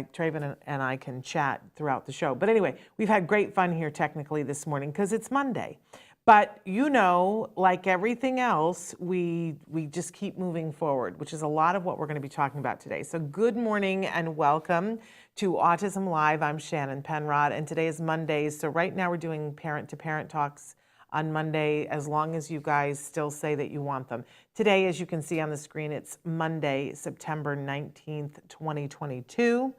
Traven and I can chat throughout the show. But anyway, we've had great fun here technically this morning because it's Monday. But you know, like everything else, we just keep moving forward, which is a lot of what we're going to be talking about today. So good morning and welcome to Autism Live. I'm Shannon Penrod, and today is Monday. So right now we're doing parent-to-parent talks on Monday, as long as you guys still say that you want them. Today, as you can see on the screen, it's Monday, September 19th, 2022.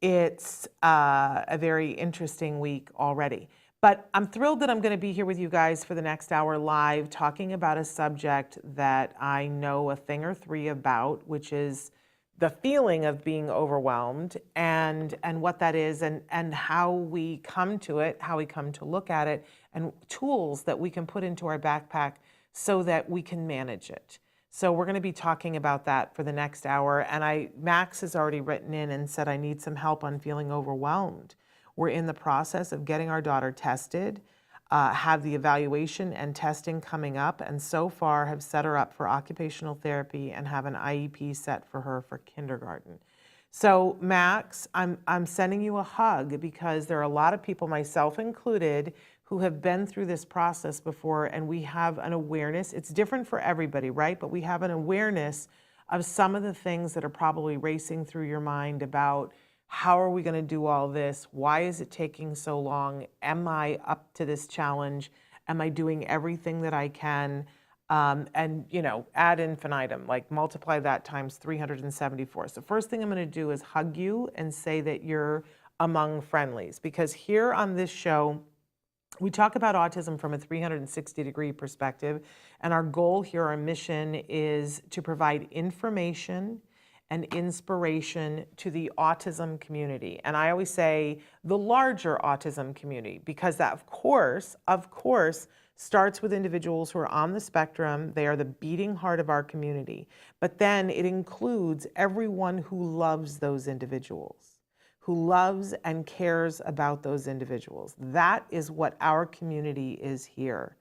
It's a very interesting week already. But I'm thrilled that I'm going to be here with you guys for the next hour live, talking about a subject that I know a thing or three about, which is the feeling of being overwhelmed and what that is and how we come to it, how we come to look at it, and tools that we can put into our backpack so that we can manage it. So we're going to be talking about that for the next hour. And Max has already written in and said, I need some help on feeling overwhelmed. We're in the process of getting our daughter tested, have the evaluation and testing coming up, and so far have set her up for occupational therapy and have an IEP set for her for kindergarten. So Max, I'm sending you a hug because there are a lot of people, myself included, who have been through this process before, and we have an awareness. It's different for everybody, right? But we have an awareness of some of the things that are probably racing through your mind about how are we going to do all this? Why is it taking so long? Am I up to this challenge? Am I doing everything that I can? And, you know, ad infinitum, like multiply that times 374. So first thing I'm going to do is hug you and say that you're among friendlies, because here on this show, we talk about autism from a 360-degree perspective, and our goal here, our mission, is to provide information and inspiration to the autism community. And I always say the larger autism community, because that, of course, starts with individuals who are on the spectrum. They are the beating heart of our community. But then it includes everyone who loves those individuals, who loves and cares about those individuals. That is what our community is here,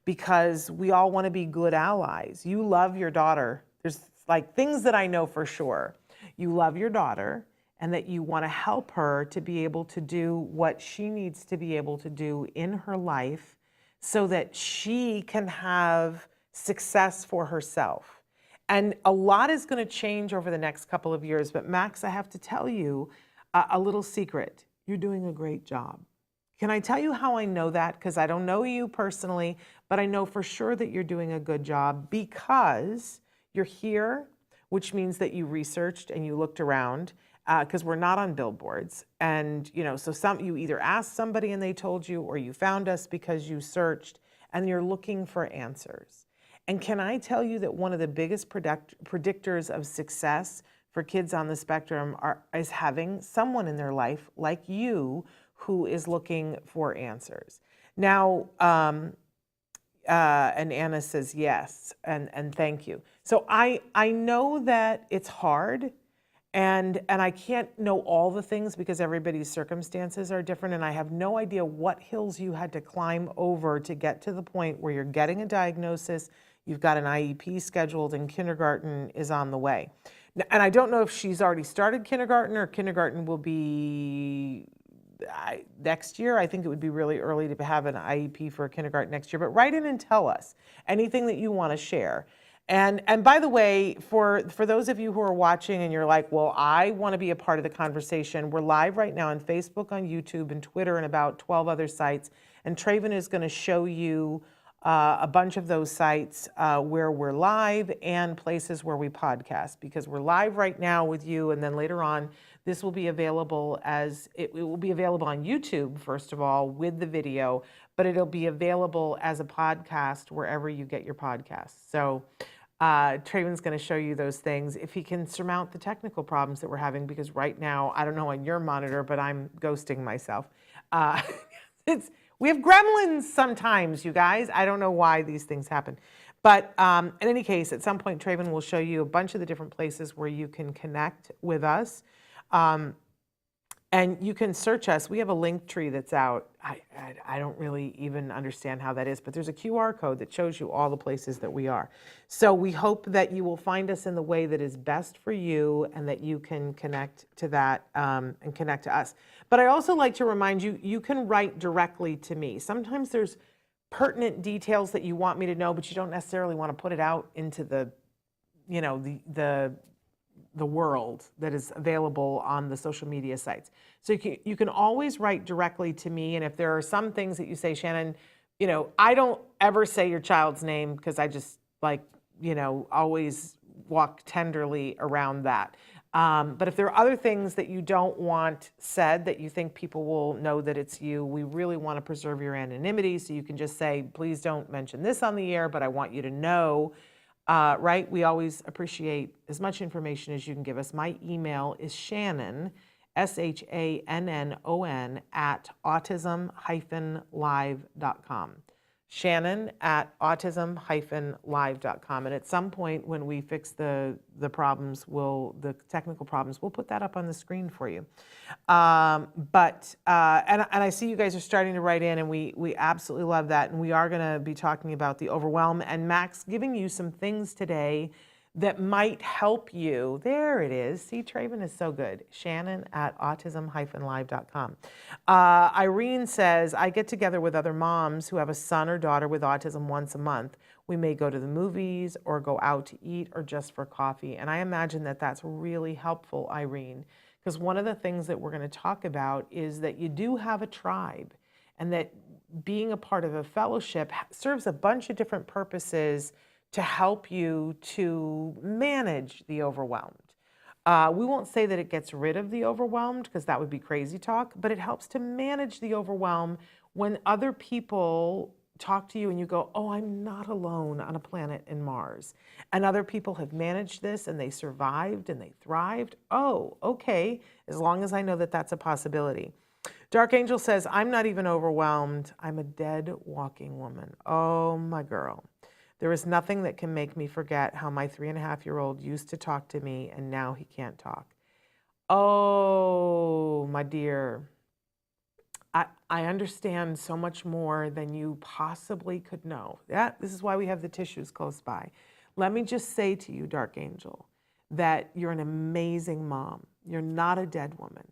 because we all want to be good allies. You love your daughter. There's like things that I know for sure. You love your daughter and that you want to help her to be able to do what she needs to be able to do in her life so that she can have success for herself. And a lot is going to change over the next couple of years. But Max, I have to tell you a little secret. You're doing a great job. Can I tell you how I know that? Because I don't know you personally, but I know for sure that you're doing a good job because you're here, which means that you researched and you looked around, because we're not on billboards. And, you know, so you either asked somebody and they told you, or you found us because you searched and you're looking for answers. And can I tell you that one of the biggest predictors of success for kids on the spectrum is having someone in their life like you who is looking for answers. Now, and Anna says yes, and thank you. So I know that it's hard, and I can't know all the things because everybody's circumstances are different, and I have no idea what hills you had to climb over to get to the point where you're getting a diagnosis, you've got an IEP scheduled, and kindergarten is on the way. And I don't know if she's already started kindergarten or kindergarten will be next year. I think it would be really early to have an IEP for kindergarten next year, but write in and tell us anything that you want to share. And by the way, for those of you who are watching and you're like, well, I want to be a part of the conversation, we're live right now on Facebook, on YouTube, and Twitter, and about 12 other sites. And Traven is going to show you a bunch of those sites where we're live and places where we podcast, because we're live right now with you, and then later on this will be available as it will be available on YouTube, first of all, with the video, but it'll be available as a podcast wherever you get your podcasts. So Traven's going to show you those things if he can surmount the technical problems that we're having, because right now, I don't know on your monitor, but I'm ghosting myself. We have gremlins sometimes, you guys. I don't know why these things happen. But in any case, at some point, Traven will show you a bunch of the different places where you can connect with us. And you can search us. We have a link tree that's out. I don't really even understand how that is, but there's a QR code that shows you all the places that we are. So we hope that you will find us in the way that is best for you and that you can connect to that and connect to us. But I also like to remind you, you can write directly to me. Sometimes there's pertinent details that you want me to know, but you don't necessarily want to put it out into the, you know, the world that is available on the social media sites. So you can always write directly to me. And if there are some things that you say, Shannon, you know, I don't ever say your child's name because I just like, you know, always walk tenderly around that. But if there are other things that you don't want said that you think people will know that it's you, we really want to preserve your anonymity. So you can just say, please don't mention this on the air, but I want you to know. Right? We always appreciate as much information as you can give us. My email is Shannon, SHANNON, at autism-live.com. Shannon at autism-live.com. And at some point when we fix the problems, the technical problems, we'll put that up on the screen for you. And I see you guys are starting to write in, and we absolutely love that. And we are going to be talking about the overwhelm, and Max giving you some things today that might help you. There it is. See, Traven is so good. Shannon at autism-live.com. Irene says, I get together with other moms who have a son or daughter with autism once a month. We may go to the movies or go out to eat or just for coffee. And I imagine that that's really helpful, Irene, because one of the things that we're going to talk about is that you do have a tribe, and that being a part of a fellowship serves a bunch of different purposes to help you to manage the overwhelmed. We won't say that it gets rid of the overwhelmed, because that would be crazy talk, but it helps to manage the overwhelm when other people talk to you and you go, oh, I'm not alone on a planet in Mars. And other people have managed this and they survived and they thrived. Oh, okay, as long as I know that that's a possibility. Dark Angel says, I'm not even overwhelmed. I'm a dead walking woman. Oh, my girl. There is nothing that can make me forget how my 3.5-year-old used to talk to me and now he can't talk. Oh, my dear. I understand so much more than you possibly could know. This is why we have the tissues close by. Let me just say to you, Dark Angel, that you're an amazing mom. You're not a dead woman.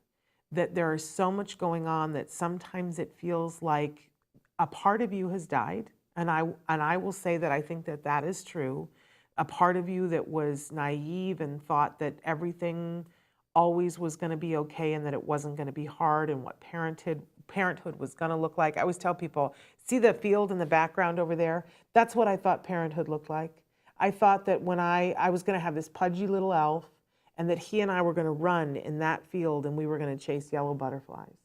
That there is so much going on that sometimes it feels like a part of you has died. And I will say that I think that that is true. A part of you that was naive and thought that everything always was going to be okay and that it wasn't going to be hard, and what parenthood was going to look like. I always tell people, see the field in the background over there? That's what I thought parenthood looked like. I thought that when I was going to have this pudgy little elf, and that he and I were going to run in that field and we were going to chase yellow butterflies,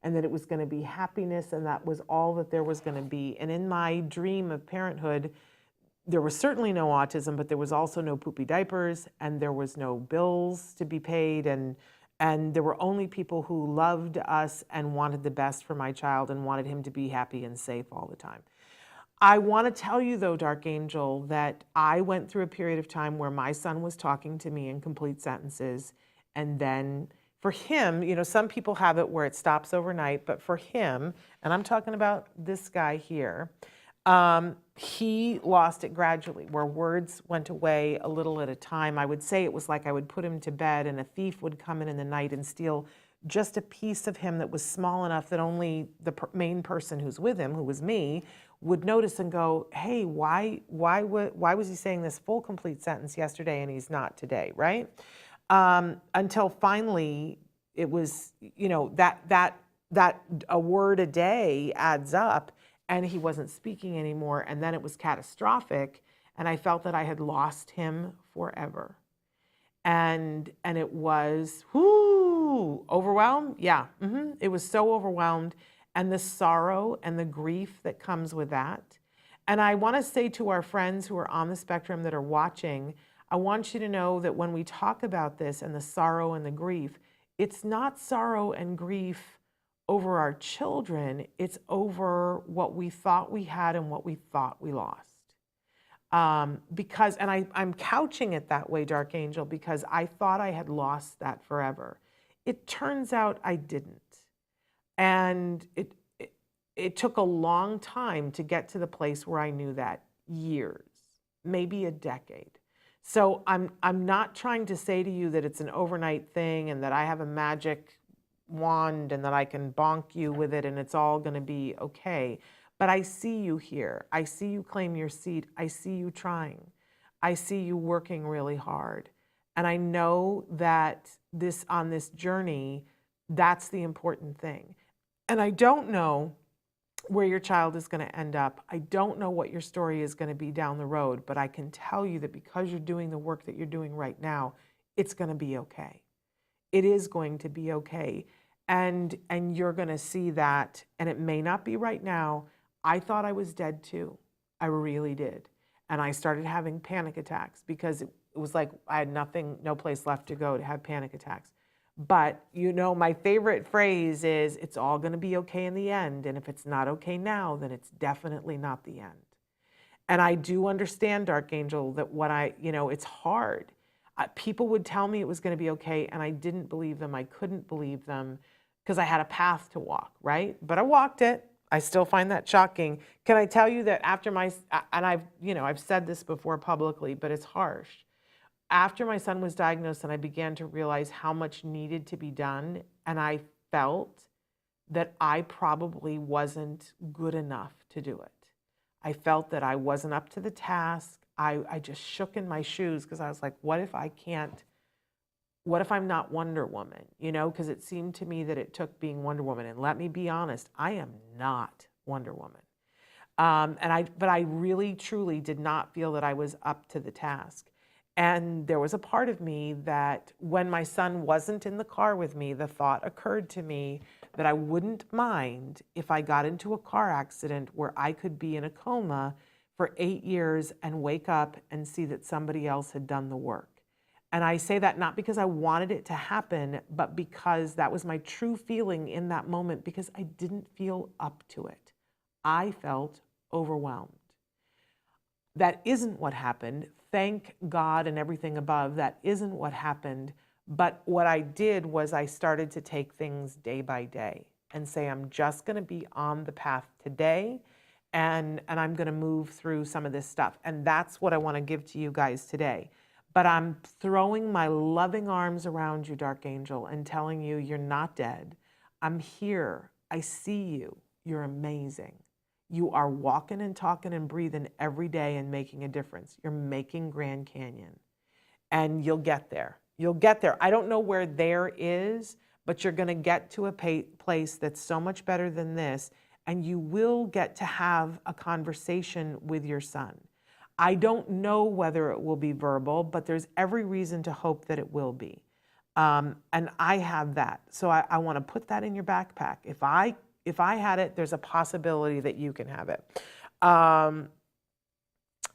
and that it was going to be happiness, and that was all that there was going to be. And in my dream of parenthood, there was certainly no autism, but there was also no poopy diapers, and there was no bills to be paid, and there were only people who loved us and wanted the best for my child and wanted him to be happy and safe all the time. I want to tell you, though, Dark Angel, that I went through a period of time where my son was talking to me in complete sentences, and then for him, you know, some people have it where it stops overnight, but for him, and I'm talking about this guy here, he lost it gradually, where words went away a little at a time. I would say it was like I would put him to bed and a thief would come in the night and steal just a piece of him that was small enough that only the main person who's with him, who was me, would notice and go, hey, why was he saying this full complete sentence yesterday and he's not today, right? Until finally it was, you know, that a word a day adds up, and he wasn't speaking anymore, and then it was catastrophic, and I felt that I had lost him forever. And it was, overwhelmed? Yeah, it was so overwhelmed, and the sorrow and the grief that comes with that. And I want to say to our friends who are on the spectrum that are watching, I want you to know that when we talk about this and the sorrow and the grief, it's not sorrow and grief over our children, it's over what we thought we had and what we thought we lost. I'm couching it that way, Dark Angel, because I thought I had lost that forever. It turns out I didn't. And it took a long time to get to the place where I knew that, years, maybe a decade. So I'm not trying to say to you that it's an overnight thing and that I have a magic wand and that I can bonk you with it and it's all going to be okay. But I see you here. I see you claim your seat. I see you trying. I see you working really hard. And I know that on this journey, that's the important thing. And I don't know where your child is going to end up. I don't know what your story is going to be down the road, but I can tell you that because you're doing the work that you're doing right now, it's going to be okay. It is going to be okay. And you're going to see that, and it may not be right now. I thought I was dead too. I really did. And I started having panic attacks because it was like I had nothing, no place left to go to have panic attacks. But you know, my favorite phrase is, it's all going to be okay in the end. And if it's not okay now, then it's definitely not the end. And I do understand, Dark Angel, that it's hard. People would tell me it was going to be okay, and I didn't believe them. I couldn't believe them because I had a path to walk, right? But I walked it. I still find that shocking. Can I tell you that after and I've said this before publicly, but it's harsh. After my son was diagnosed and I began to realize how much needed to be done, and I felt that I probably wasn't good enough to do it. I felt that I wasn't up to the task. I just shook in my shoes because I was like, what if I'm not Wonder Woman? Because it seemed to me that it took being Wonder Woman. And let me be honest, I am not Wonder Woman. But I really, truly did not feel that I was up to the task. And there was a part of me that when my son wasn't in the car with me, the thought occurred to me that I wouldn't mind if I got into a car accident where I could be in a coma for 8 years and wake up and see that somebody else had done the work. And I say that not because I wanted it to happen, but because that was my true feeling in that moment, because I didn't feel up to it. I felt overwhelmed. That isn't what happened. Thank God and everything above, that isn't what happened. But what I did was I started to take things day by day and say, I'm just going to be on the path today, and I'm going to move through some of this stuff. And that's what I want to give to you guys today. But I'm throwing my loving arms around you, Dark Angel, and telling you you're not dead. I'm here. I see you. You're amazing. You are walking and talking and breathing every day and making a difference. You're making Grand Canyon. And you'll get there. You'll get there. I don't know where there is, but you're going to get to a place that's so much better than this, and you will get to have a conversation with your son. I don't know whether it will be verbal, but there's every reason to hope that it will be. And I have that. So I want to put that in your backpack. If I had it, there's a possibility that you can have it.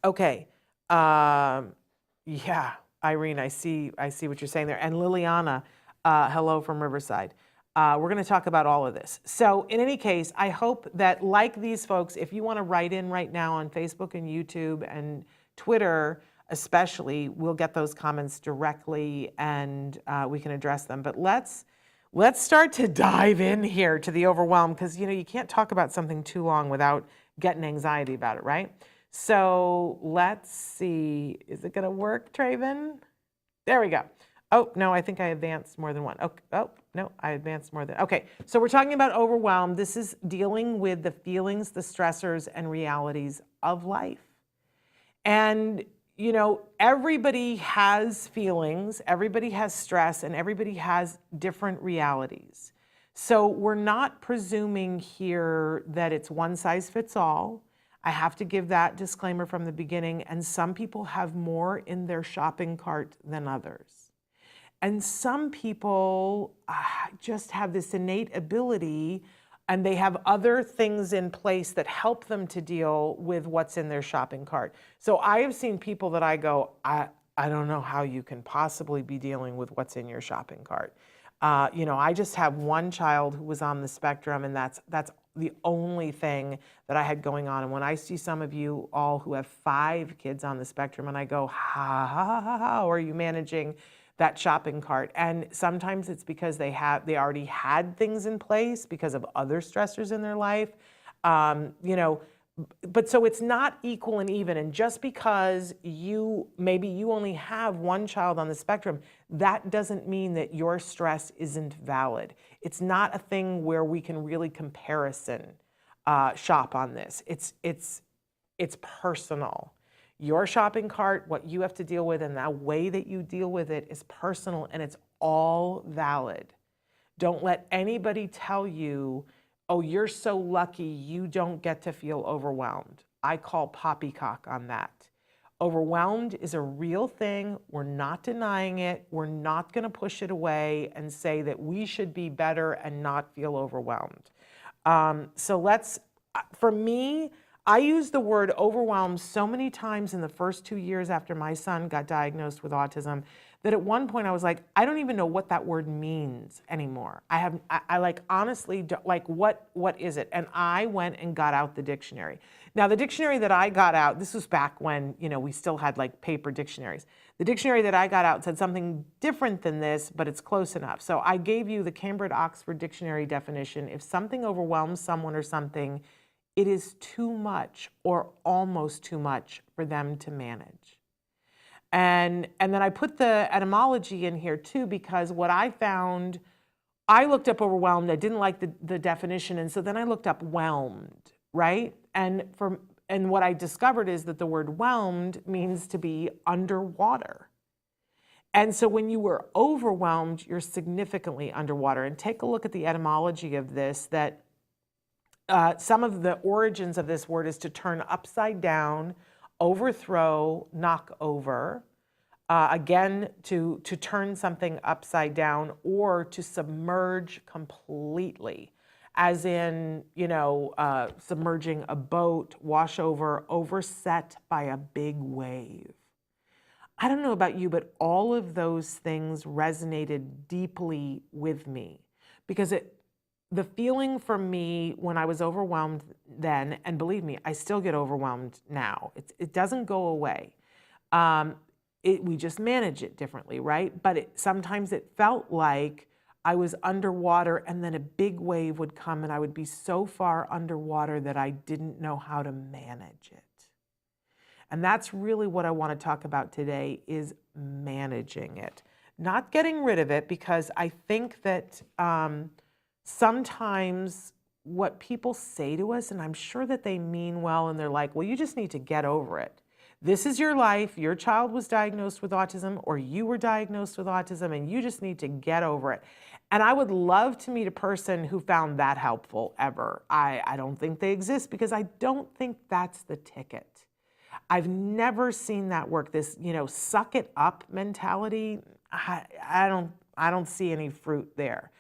Okay. Yeah, Irene, I see what you're saying there. And Liliana, hello from Riverside. We're going to talk about all of this. So in any case, I hope that, like these folks, if you want to write in right now on Facebook and YouTube and Twitter especially, we'll get those comments directly and we can address them. But let's start to dive in here to the overwhelm, because you can't talk about something too long without getting anxiety about it, right? So let's see. Is it going to work, Traven? There we go. Oh, no, I think I advanced more than one. Oh, no, I advanced more than. Okay, so we're talking about overwhelm. This is dealing with the feelings, the stressors, and realities of life. And everybody has feelings, everybody has stress, and everybody has different realities. So we're not presuming here that it's one size fits all. I have to give that disclaimer from the beginning. And some people have more in their shopping cart than others. And some people just have this innate ability, and they have other things in place that help them to deal with what's in their shopping cart. So I have seen people that I go, I don't know how you can possibly be dealing with what's in your shopping cart. I just have one child who was on the spectrum, and that's the only thing that I had going on. And when I see some of you all who have 5 kids on the spectrum, and I go, how are you managing that shopping cart. And sometimes it's because they already had things in place because of other stressors in their life. You know, but so it's not equal and even. And just because maybe you only have one child on the spectrum, that doesn't mean that your stress isn't valid. It's not a thing where we can really comparison shop on this. It's personal. Your shopping cart, what you have to deal with, and the way that you deal with it is personal, and it's all valid. Don't let anybody tell you, oh, you're so lucky you don't get to feel overwhelmed. I call poppycock on that. Overwhelmed is a real thing. We're not denying it. We're not going to push it away and say that we should be better and not feel overwhelmed. For me, I used the word overwhelmed so many times in the first 2 years after my son got diagnosed with autism that at one point I was like, I don't even know what that word means anymore. I like honestly, like what is it? And I went and got out the dictionary. Now the dictionary that I got out, this was back when, you know, we still had like paper dictionaries. The dictionary that I got out said something different than this, but it's close enough. So I gave you the Cambridge-Oxford Dictionary definition. If something overwhelms someone or something, it is too much or almost too much for them to manage. And then I put the etymology in here too, because what I found, I looked up overwhelmed, I didn't like the definition, and so then I looked up whelmed, right? And what I discovered is that the word whelmed means to be underwater. And so when you were overwhelmed, you're significantly underwater. And take a look at the etymology of this, that some of the origins of this word is to turn upside down, overthrow, knock over. Again, to turn something upside down or to submerge completely, as in, you know, submerging a boat, wash over, overset by a big wave. I don't know about you, but all of those things resonated deeply with me because the feeling for me when I was overwhelmed then, and believe me, I still get overwhelmed now. It doesn't go away. We just manage it differently, right? But sometimes it felt like I was underwater and then a big wave would come and I would be so far underwater that I didn't know how to manage it. And that's really what I want to talk about today, is managing it. Not getting rid of it, because I think that sometimes what people say to us, and I'm sure that they mean well, and they're like, well, you just need to get over it. This is your life. Your child was diagnosed with autism, or you were diagnosed with autism, and you just need to get over it. And I would love to meet a person who found that helpful ever. I don't think they exist, because I don't think that's the ticket. I've never seen that work. This, you know, suck it up mentality, I don't see any fruit there.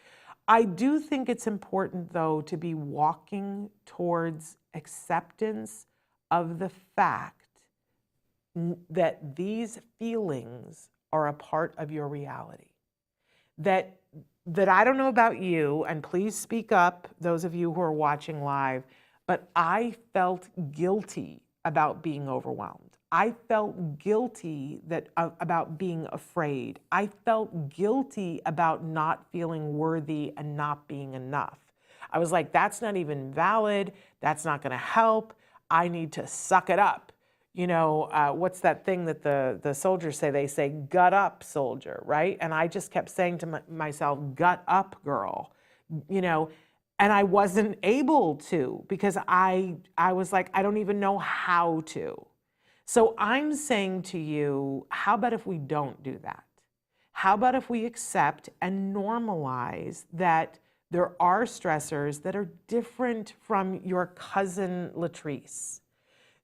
I do think it's important, though, to be walking towards acceptance of the fact that these feelings are a part of your reality. That I don't know about you, and please speak up, those of you who are watching live, but I felt guilty about being overwhelmed. I felt guilty about being afraid. I felt guilty about not feeling worthy and not being enough. I was like, that's not even valid. That's not going to help. I need to suck it up. You know, what's that thing that the soldiers say? They say, gut up, soldier, right? And I just kept saying to myself, gut up, girl, you know, and I wasn't able to, because I was like, I don't even know how to. So I'm saying to you, how about if we don't do that? How about if we accept and normalize that there are stressors that are different from your cousin Latrice?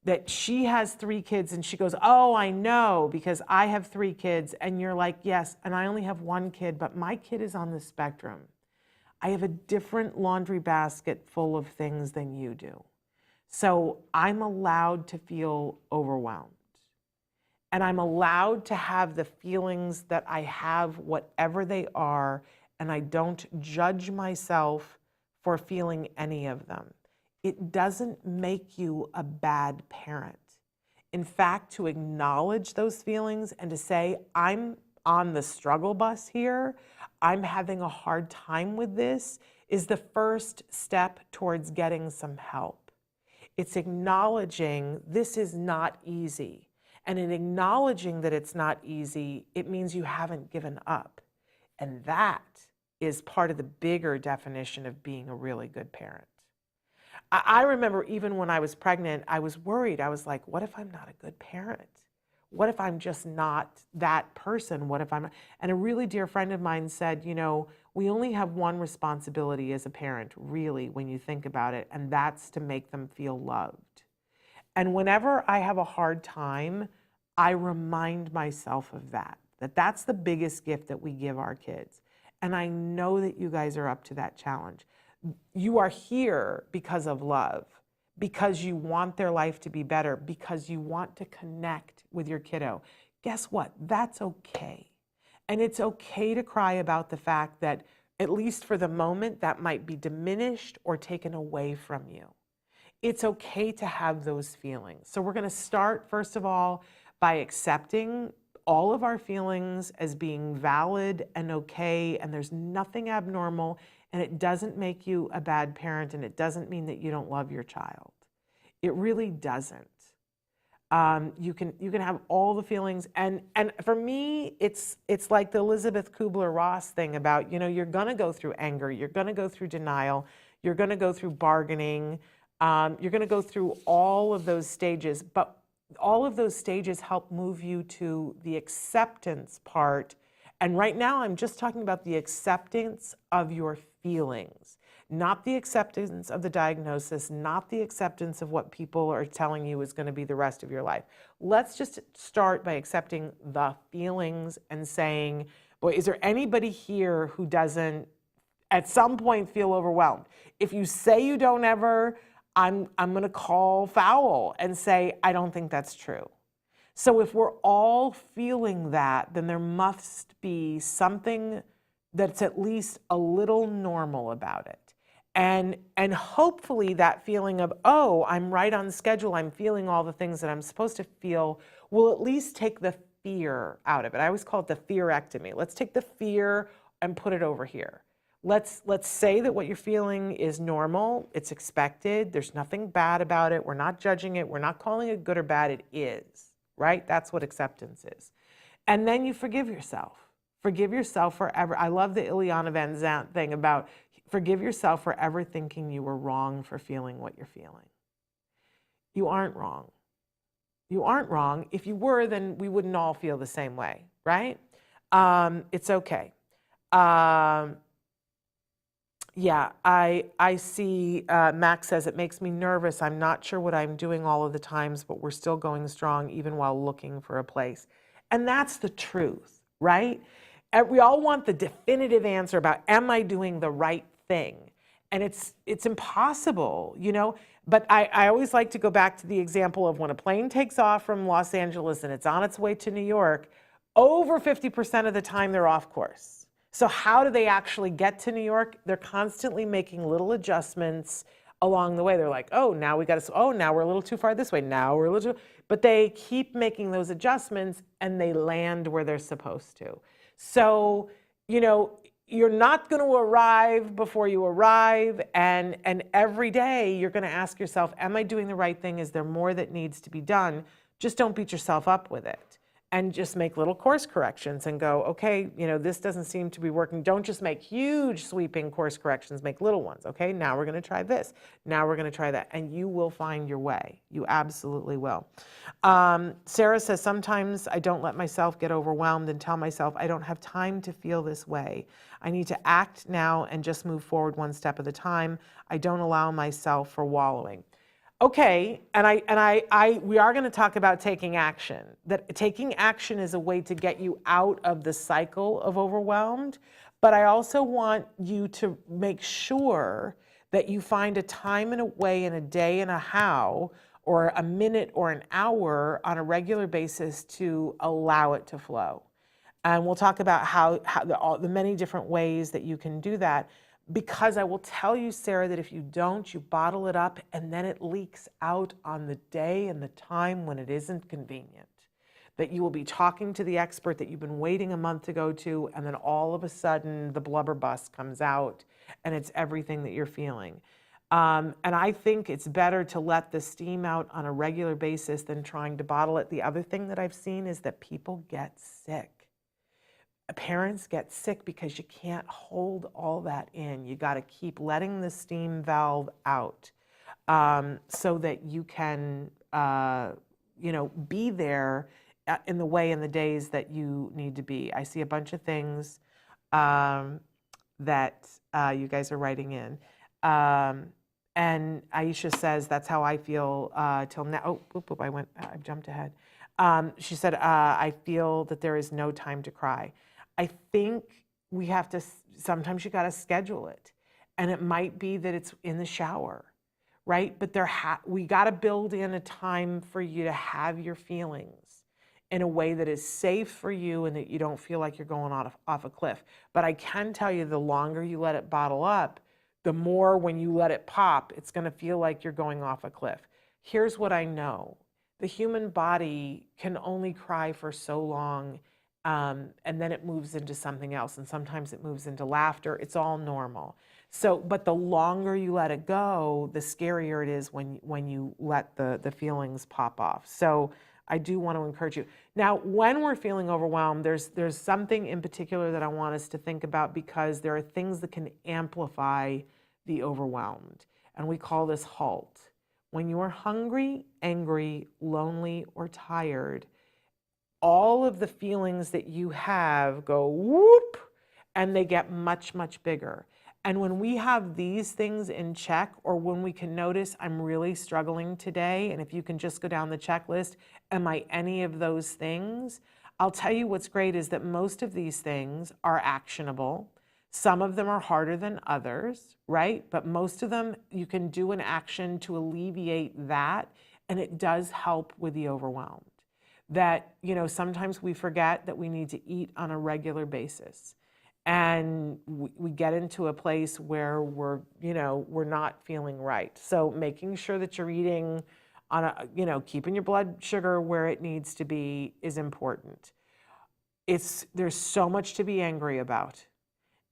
That she has 3 kids and she goes, oh, I know, because I have 3 kids. And you're like, yes, and I only have 1 kid, but my kid is on the spectrum. I have a different laundry basket full of things than you do. So I'm allowed to feel overwhelmed. And I'm allowed to have the feelings that I have, whatever they are, and I don't judge myself for feeling any of them. It doesn't make you a bad parent. In fact, to acknowledge those feelings and to say, I'm on the struggle bus here, I'm having a hard time with this, is the first step towards getting some help. It's acknowledging this is not easy. And in acknowledging that it's not easy, it means you haven't given up. And that is part of the bigger definition of being a really good parent. I remember even when I was pregnant, I was worried. I was like, what if I'm not a good parent? What if I'm just not that person? What if I'm not? And a really dear friend of mine said, you know, we only have one responsibility as a parent, really, when you think about it, and that's to make them feel loved. And whenever I have a hard time, I remind myself of that that's the biggest gift that we give our kids. And I know that you guys are up to that challenge. You are here because of love, because you want their life to be better, because you want to connect with your kiddo. Guess what? That's okay. And it's okay to cry about the fact that, at least for the moment, that might be diminished or taken away from you. It's okay to have those feelings. So we're going to start, first of all, by accepting all of our feelings as being valid and okay, and there's nothing abnormal, and it doesn't make you a bad parent, and it doesn't mean that you don't love your child. It really doesn't. You can have all the feelings, and for me, it's like the Elizabeth Kubler-Ross thing about, you know, you're gonna go through anger, you're gonna go through denial, you're gonna go through bargaining, you're gonna go through all of those stages, but all of those stages help move you to the acceptance part. And right now, I'm just talking about the acceptance of your feelings, not the acceptance of the diagnosis, not the acceptance of what people are telling you is going to be the rest of your life. Let's just start by accepting the feelings and saying, boy, is there anybody here who doesn't at some point feel overwhelmed? If you say you don't ever, I'm going to call foul and say, I don't think that's true. So if we're all feeling that, then there must be something that's at least a little normal about it. And hopefully that feeling of, oh, I'm right on schedule, I'm feeling all the things that I'm supposed to feel, will at least take the fear out of it. I always call it the fearectomy. Let's take the fear and put it over here. Let's say that what you're feeling is normal, it's expected, there's nothing bad about it, we're not judging it, we're not calling it good or bad, it is, right? That's what acceptance is. And then you forgive yourself. Forgive yourself forever. I love the Ileana Van Zandt thing about forgive yourself for ever thinking you were wrong for feeling what you're feeling. You aren't wrong. You aren't wrong. If you were, then we wouldn't all feel the same way, right? It's okay. Yeah, I see, Max says, it makes me nervous. I'm not sure what I'm doing all of the times, but we're still going strong even while looking for a place. And that's the truth, right? We all want the definitive answer about, am I doing the right thing? And it's impossible, you know? But I always like to go back to the example of when a plane takes off from Los Angeles and it's on its way to New York, over 50% of the time they're off course. So how do they actually get to New York? They're constantly making little adjustments along the way. They're like, oh, now we got to, oh, now we're a little too far this way. Now we're a little too, but they keep making those adjustments and they land where they're supposed to. So, you know, you're not going to arrive before you arrive. And every day you're going to ask yourself, am I doing the right thing? Is there more that needs to be done? Just don't beat yourself up with it. And just make little course corrections and go, okay, you know, this doesn't seem to be working. Don't just make huge sweeping course corrections, make little ones. Okay, now we're going to try this. Now we're going to try that. And you will find your way. You absolutely will. Sarah says, sometimes I don't let myself get overwhelmed and tell myself I don't have time to feel this way. I need to act now and just move forward one step at a time. I don't allow myself for wallowing. Okay, and we are going to talk about taking action. That taking action is a way to get you out of the cycle of overwhelmed, but I also want you to make sure that you find a time and a way and a day and a how, or a minute or an hour on a regular basis to allow it to flow. And we'll talk about how the many different ways that you can do that. Because I will tell you, Sarah, that if you don't, you bottle it up and then it leaks out on the day and the time when it isn't convenient. that you will be talking to the expert that you've been waiting a month to go to, and then all of a sudden the blubber bus comes out and it's everything that you're feeling. And I think it's better to let the steam out on a regular basis than trying to bottle it. The other thing that I've seen is that people get sick. Parents get sick because you can't hold all that in. You got to keep letting the steam valve out so that you can, be there in the way in the days that you need to be. I see a bunch of things that you guys are writing in. And Aisha says, that's how I feel till now. I jumped ahead. She said, I feel that there is no time to cry. I think we have to, sometimes you got to schedule it. And it might be that it's in the shower, right? But we got to build in a time for you to have your feelings in a way that is safe for you and that you don't feel like you're going off a cliff. But I can tell you, the longer you let it bottle up, the more when you let it pop, it's going to feel like you're going off a cliff. Here's what I know. The human body can only cry for so long, and then it moves into something else, and sometimes it moves into laughter. It's all normal. So, but the longer you let it go, the scarier it is when you let the feelings pop off. So I do want to encourage you. Now, when we're feeling overwhelmed, there's something in particular that I want us to think about, because there are things that can amplify the overwhelmed. And we call this HALT. When you are hungry, angry, lonely, or tired, all of the feelings that you have go whoop, and they get much, much bigger. And when we have these things in check, or when we can notice, I'm really struggling today, and if you can just go down the checklist, am I any of those things? I'll tell you what's great is that most of these things are actionable. Some of them are harder than others, right? But most of them, you can do an action to alleviate that, and it does help with the overwhelmed. That, sometimes we forget that we need to eat on a regular basis. And we get into a place where we're not feeling right. So making sure that you're eating on keeping your blood sugar where it needs to be is important. There's so much to be angry about.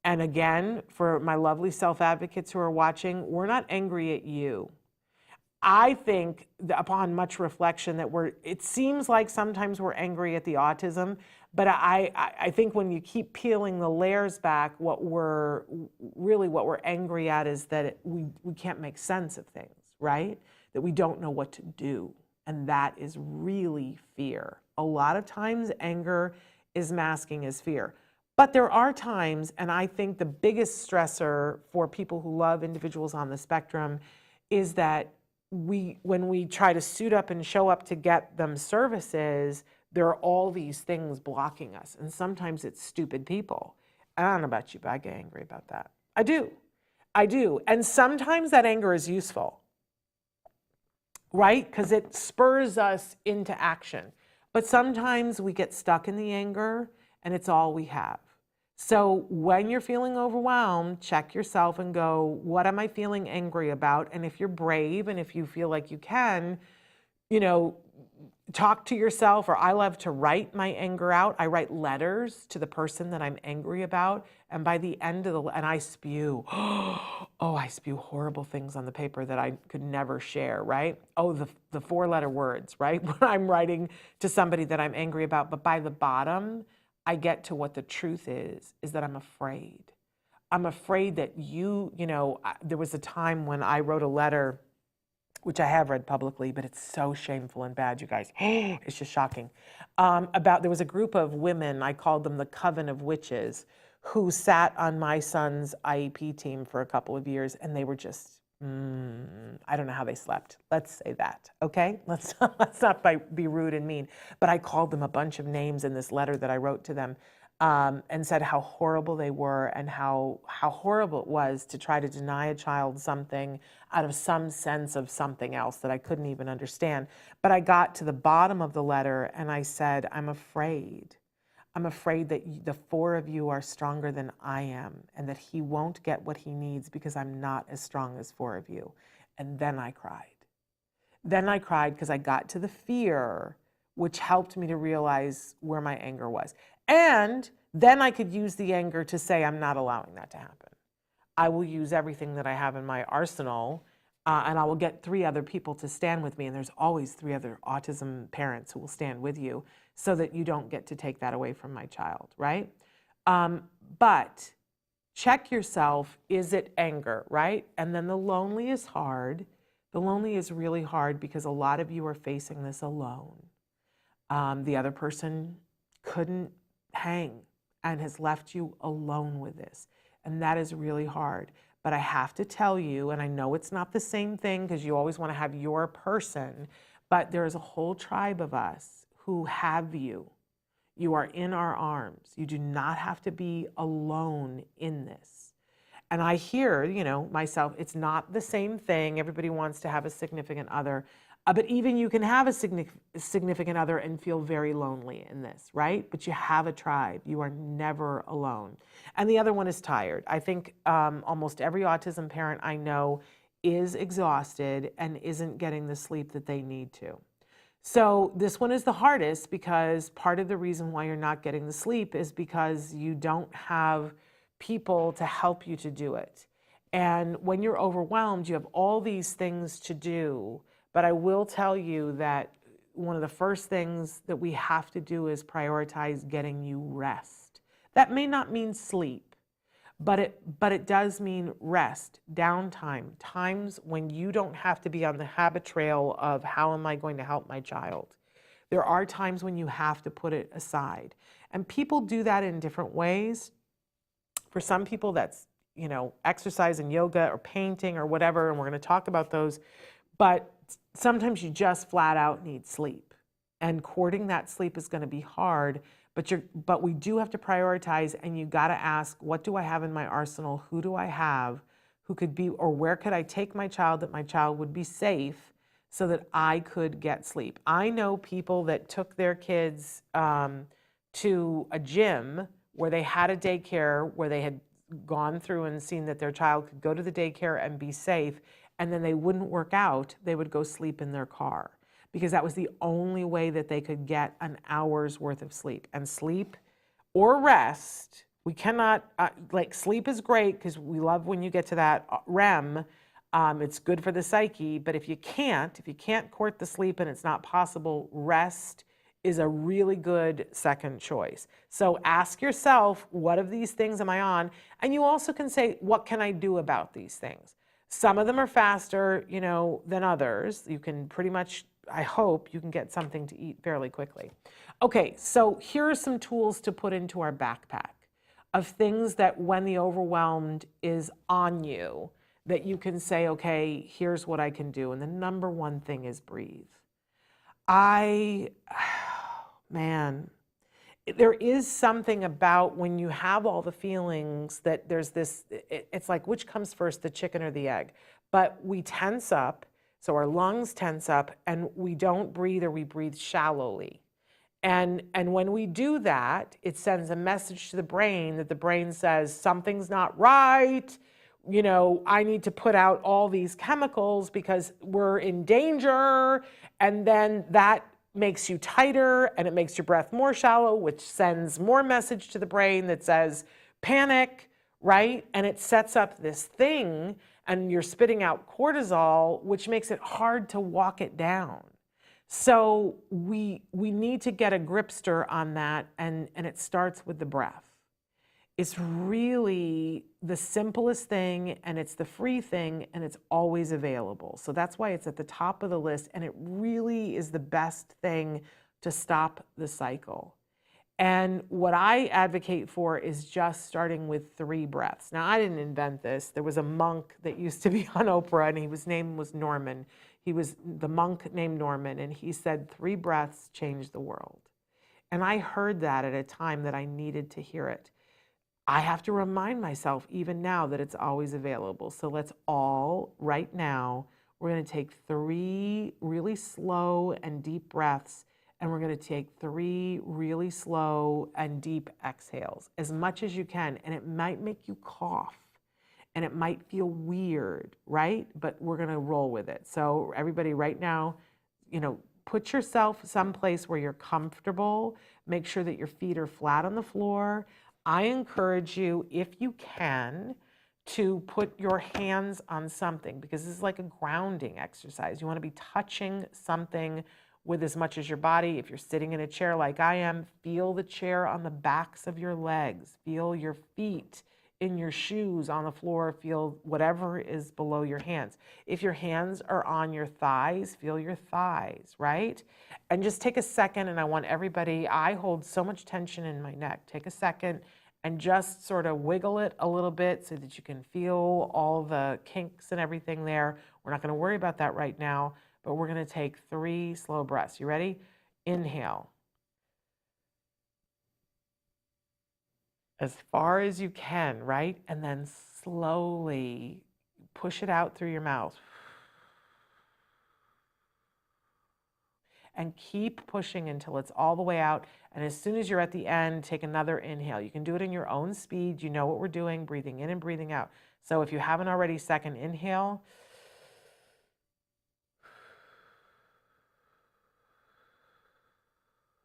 And again, for my lovely self-advocates who are watching, we're not angry at you. I think upon much reflection that it seems like sometimes we're angry at the autism, but I think when you keep peeling the layers back, what we're angry at is that we can't make sense of things, right? That we don't know what to do. And that is really fear. A lot of times anger is masking as fear. But there are times, and I think the biggest stressor for people who love individuals on the spectrum is that when we try to suit up and show up to get them services, there are all these things blocking us. And sometimes it's stupid people. I don't know about you, but I get angry about that. I do. And sometimes that anger is useful, right? Because it spurs us into action. But sometimes we get stuck in the anger and it's all we have. So when you're feeling overwhelmed, check yourself and go, what am I feeling angry about? And if you're brave and if you feel like you can, talk to yourself, or I love to write my anger out. I write letters to the person that I'm angry about. And by the end of and I spew, I spew horrible things on the paper that I could never share, right? The 4-letter words, right? When I'm writing to somebody that I'm angry about. But by the bottom, I get to what the truth is that I'm afraid. I'm afraid that there was a time when I wrote a letter, which I have read publicly, but it's so shameful and bad, you guys. It's just shocking. There was a group of women, I called them the Coven of Witches, who sat on my son's IEP team for a couple of years, and they were just, I don't know how they slept. Let's say that, okay? Let's not be rude and mean. But I called them a bunch of names in this letter that I wrote to them, and said how horrible they were and how horrible it was to try to deny a child something out of some sense of something else that I couldn't even understand. But I got to the bottom of the letter and I said, I'm afraid that the 4 of you are stronger than I am, and that he won't get what he needs because I'm not as strong as 4 of you. And then I cried. Then I cried because I got to the fear which helped me to realize where my anger was. And then I could use the anger to say, I'm not allowing that to happen. I will use everything that I have in my arsenal, and I will get 3 other people to stand with me. And there's always 3 other autism parents who will stand with you so that you don't get to take that away from my child, right? But check yourself, is it anger, right? And then the lonely is hard. The lonely is really hard because a lot of you are facing this alone. The other person couldn't hang and has left you alone with this. And that is really hard. But I have to tell you, and I know it's not the same thing because you always want to have your person, but there is a whole tribe of us who have you. You are in our arms. You do not have to be alone in this. And I hear, myself, it's not the same thing. Everybody wants to have a significant other. But even you can have a significant other and feel very lonely in this, right? But you have a tribe. You are never alone. And the other one is tired. I think almost every autism parent I know is exhausted and isn't getting the sleep that they need to. So this one is the hardest because part of the reason why you're not getting the sleep is because you don't have people to help you to do it. And when you're overwhelmed, you have all these things to do. But I will tell you that one of the first things that we have to do is prioritize getting you rest. That may not mean sleep, but it does mean rest, downtime, times when you don't have to be on the habit trail of how am I going to help my child. There are times when you have to put it aside. And people do that in different ways. For some people that's, exercise and yoga or painting or whatever, and we're going to talk about those. But sometimes you just flat out need sleep, and courting that sleep is going to be hard, but we do have to prioritize, and you got to ask, what do I have in my arsenal? Who do I have who could be, or where could I take my child that my child would be safe so that I could get sleep? I know people that took their kids to a gym where they had a daycare, where they had gone through and seen that their child could go to the daycare and be safe, and then they wouldn't work out, they would go sleep in their car because that was the only way that they could get an hour's worth of sleep. And sleep or rest, we cannot, sleep is great because we love when you get to that REM, it's good for the psyche, but if you can't court the sleep and it's not possible, rest is a really good second choice. So ask yourself, what of these things am I on? And you also can say, what can I do about these things? Some of them are faster, than others. You can pretty much, I hope, you can get something to eat fairly quickly. Okay, so here are some tools to put into our backpack of things that when the overwhelmed is on you, that you can say, okay, here's what I can do. And the number one thing is breathe. There is something about when you have all the feelings that there's this, it's like, which comes first, the chicken or the egg? But we tense up, so our lungs tense up, and we don't breathe, or we breathe shallowly. And when we do that, it sends a message to the brain that the brain says, something's not right, I need to put out all these chemicals because we're in danger, and then that makes you tighter and it makes your breath more shallow, which sends more message to the brain that says panic, right? And it sets up this thing and you're spitting out cortisol, which makes it hard to walk it down. So we need to get a gripster on that, and it starts with the breath. It's really the simplest thing, and it's the free thing, and it's always available. So that's why it's at the top of the list, and it really is the best thing to stop the cycle. And what I advocate for is just starting with 3 breaths. Now, I didn't invent this. There was a monk that used to be on Oprah, and his name was Norman. He was the monk named Norman, and he said 3 breaths change the world. And I heard that at a time that I needed to hear it. I have to remind myself even now that it's always available. So let's all, right now, we're going to take 3 really slow and deep breaths, and we're going to take 3 really slow and deep exhales, as much as you can. And it might make you cough, and it might feel weird, right? But we're going to roll with it. So everybody right now, put yourself someplace where you're comfortable. Make sure that your feet are flat on the floor. I encourage you, if you can, to put your hands on something, because this is like a grounding exercise. You want to be touching something with as much as your body. If you're sitting in a chair like I am, feel the chair on the backs of your legs. Feel your feet in your shoes on the floor. Feel whatever is below your hands. If your hands are on your thighs, feel your thighs, right? And just take a second, and I want everybody, I hold so much tension in my neck. Take a second and just sort of wiggle it a little bit so that you can feel all the kinks and everything there. We're not going to worry about that right now, but we're going to take 3 slow breaths. You ready? Inhale. As far as you can, right? And then slowly push it out through your mouth. And keep pushing until it's all the way out. And as soon as you're at the end, take another inhale. You can do it in your own speed. You know what we're doing, breathing in and breathing out. So if you haven't already, second inhale.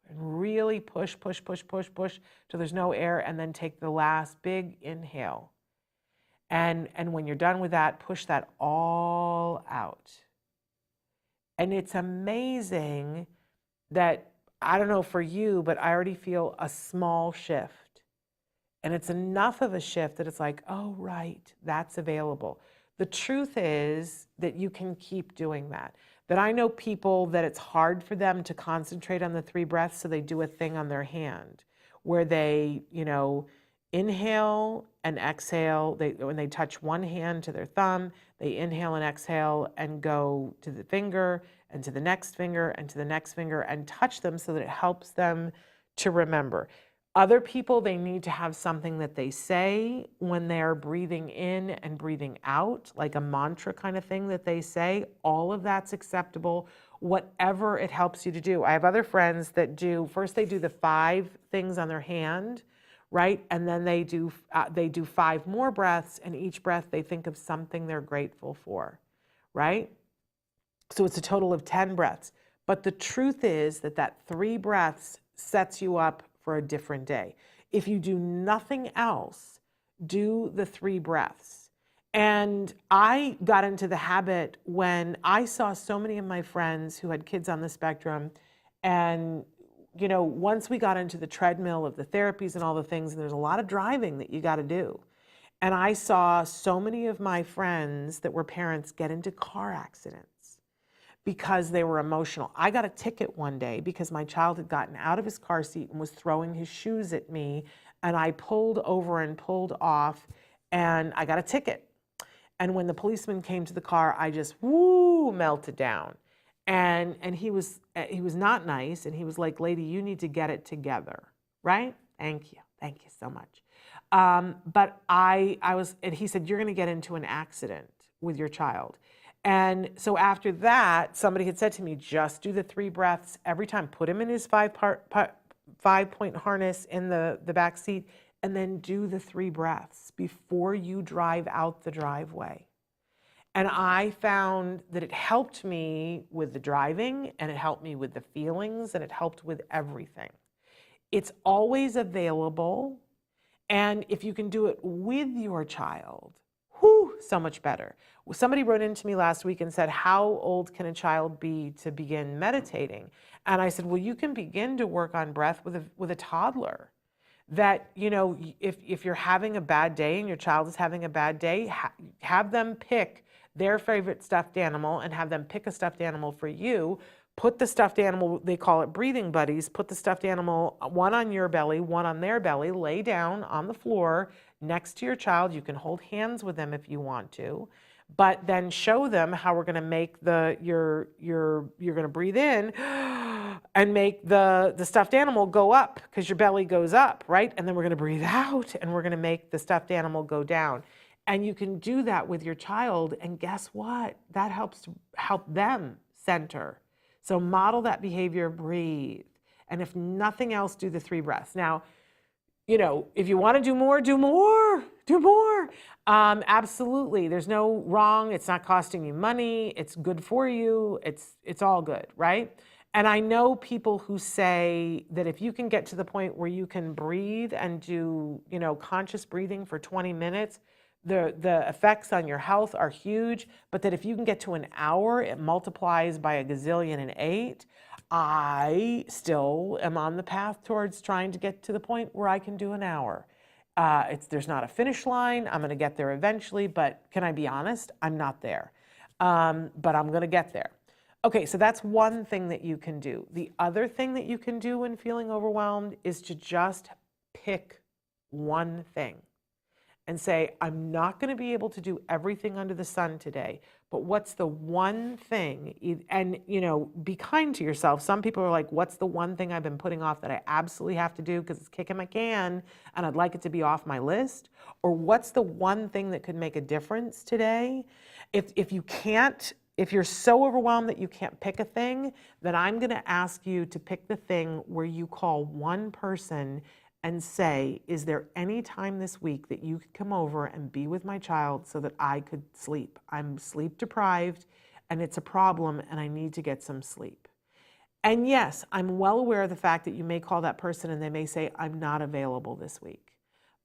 And really push, push, push, push, push till there's no air, and then take the last big inhale. And when you're done with that, push that all out. And it's amazing that, I don't know for you, but I already feel a small shift. And it's enough of a shift that it's like, oh, right, that's available. The truth is that you can keep doing that. That I know people that it's hard for them to concentrate on the 3 breaths, so they do a thing on their hand where they, inhale and exhale. When they touch one hand to their thumb, they inhale and exhale and go to the finger and to the next finger and to the next finger and touch them so that it helps them to remember. Other people, they need to have something that they say when they're breathing in and breathing out, like a mantra kind of thing that they say. All of that's acceptable, whatever it helps you to do. I have other friends that first they do the 5 things on their hand, right? And then they do 5 more breaths, and each breath they think of something they're grateful for, right? So it's a total of 10 breaths. But the truth is that 3 breaths sets you up for a different day. If you do nothing else, do the 3 breaths. And I got into the habit when I saw so many of my friends who had kids on the spectrum, and once we got into the treadmill of the therapies and all the things, and there's a lot of driving that you got to do. And I saw so many of my friends that were parents get into car accidents because they were emotional. I got a ticket one day because my child had gotten out of his car seat and was throwing his shoes at me, and I pulled over and pulled off, and I got a ticket. And when the policeman came to the car, I just melted down. And he was not nice, and he was like, "Lady, you need to get it together," right? Thank you so much. But and he said, "You're going to get into an accident with your child." And so after that, somebody had said to me, just do the 3 breaths every time. Put him in his 5-point harness in the back seat, and then do the 3 breaths before you drive out the driveway. And I found that it helped me with the driving, and it helped me with the feelings, and it helped with everything. It's always available. And if you can do it with your child, so much better. Somebody wrote into me last week and said, how old can a child be to begin meditating? And I said, well, you can begin to work on breath with a toddler. That, if you're having a bad day and your child is having a bad day, have them pick their favorite stuffed animal and have them pick a stuffed animal for you. Put the stuffed animal, they call it breathing buddies, put the stuffed animal, one on your belly, one on their belly, lay down on the floor next to your child. You can hold hands with them if you want to, but then show them how we're going to make you're going to breathe in and make the stuffed animal go up, because your belly goes up, right? And then we're going to breathe out, and we're going to make the stuffed animal go down. And you can do that with your child, and guess what? That helps them center. So model that behavior, breathe. And if nothing else, do the 3 breaths. Now, if you want to do more, do more. Absolutely. There's no wrong. It's not costing you money. It's good for you. It's all good, right? And I know people who say that if you can get to the point where you can breathe and do, conscious breathing for 20 minutes, the effects on your health are huge, but that if you can get to an hour, it multiplies by a gazillion and 8. I still am on the path towards trying to get to the point where I can do an hour. There's not a finish line. I'm going to get there eventually, but can I be honest? I'm not there. But I'm going to get there. Okay, so that's one thing that you can do. The other thing that you can do when feeling overwhelmed is to just pick one thing and say, I'm not going to be able to do everything under the sun today, but what's the one thing? And, be kind to yourself. Some people are like, what's the one thing I've been putting off that I absolutely have to do because it's kicking my can and I'd like it to be off my list? Or what's the one thing that could make a difference today? If you're so overwhelmed that you can't pick a thing, then I'm going to ask you to pick the thing where you call one person and say, is there any time this week that you could come over and be with my child so that I could sleep? I'm sleep deprived and it's a problem and I need to get some sleep. And yes, I'm well aware of the fact that you may call that person and they may say, I'm not available this week.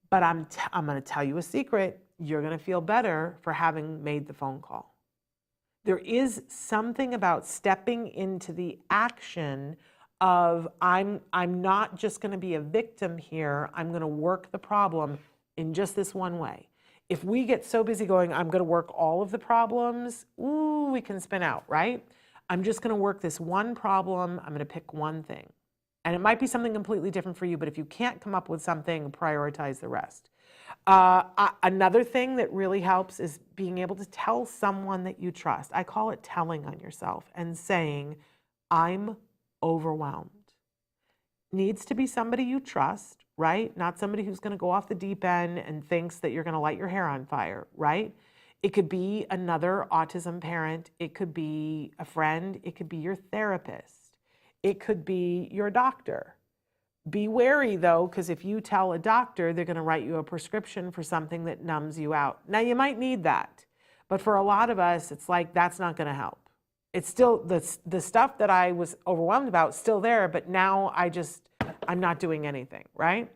But I'm going to tell you a secret. You're going to feel better for having made the phone call. There is something about stepping into the action of I'm not just going to be a victim here. I'm going to work the problem in just this one way. If we get so busy going, I'm going to work all of the problems, we can spin out, right? I'm just going to work this one problem. I'm going to pick one thing. And it might be something completely different for you, but if you can't come up with something, prioritize the rest. Another thing that really helps is being able to tell someone that you trust. I call it telling on yourself and saying, I'm overwhelmed. Needs to be somebody you trust, right? Not somebody who's going to go off the deep end and thinks that you're going to light your hair on fire, right? It could be another autism parent. It could be a friend. It could be your therapist. It could be your doctor. Be wary though, because if you tell a doctor, they're going to write you a prescription for something that numbs you out. Now you might need that, but for a lot of us, it's like, that's not going to help. It's still, the stuff that I was overwhelmed about is still there, but now I'm not doing anything, right?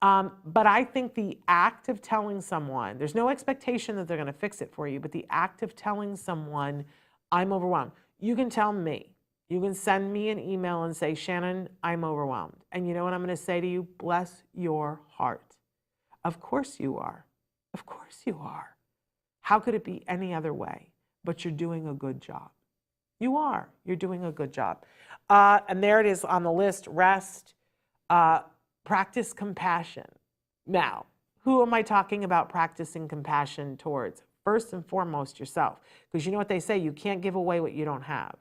But I think the act of telling someone, there's no expectation that they're going to fix it for you, but the act of telling someone, I'm overwhelmed. You can tell me. You can send me an email and say, Shannon, I'm overwhelmed. And you know what I'm going to say to you? Bless your heart. Of course you are. Of course you are. How could it be any other way? But you're doing a good job. You are. You're doing a good job. And there it is on the list, rest, practice compassion. Now, who am I talking about practicing compassion towards? First and foremost, yourself. Because you know what they say, you can't give away what you don't have.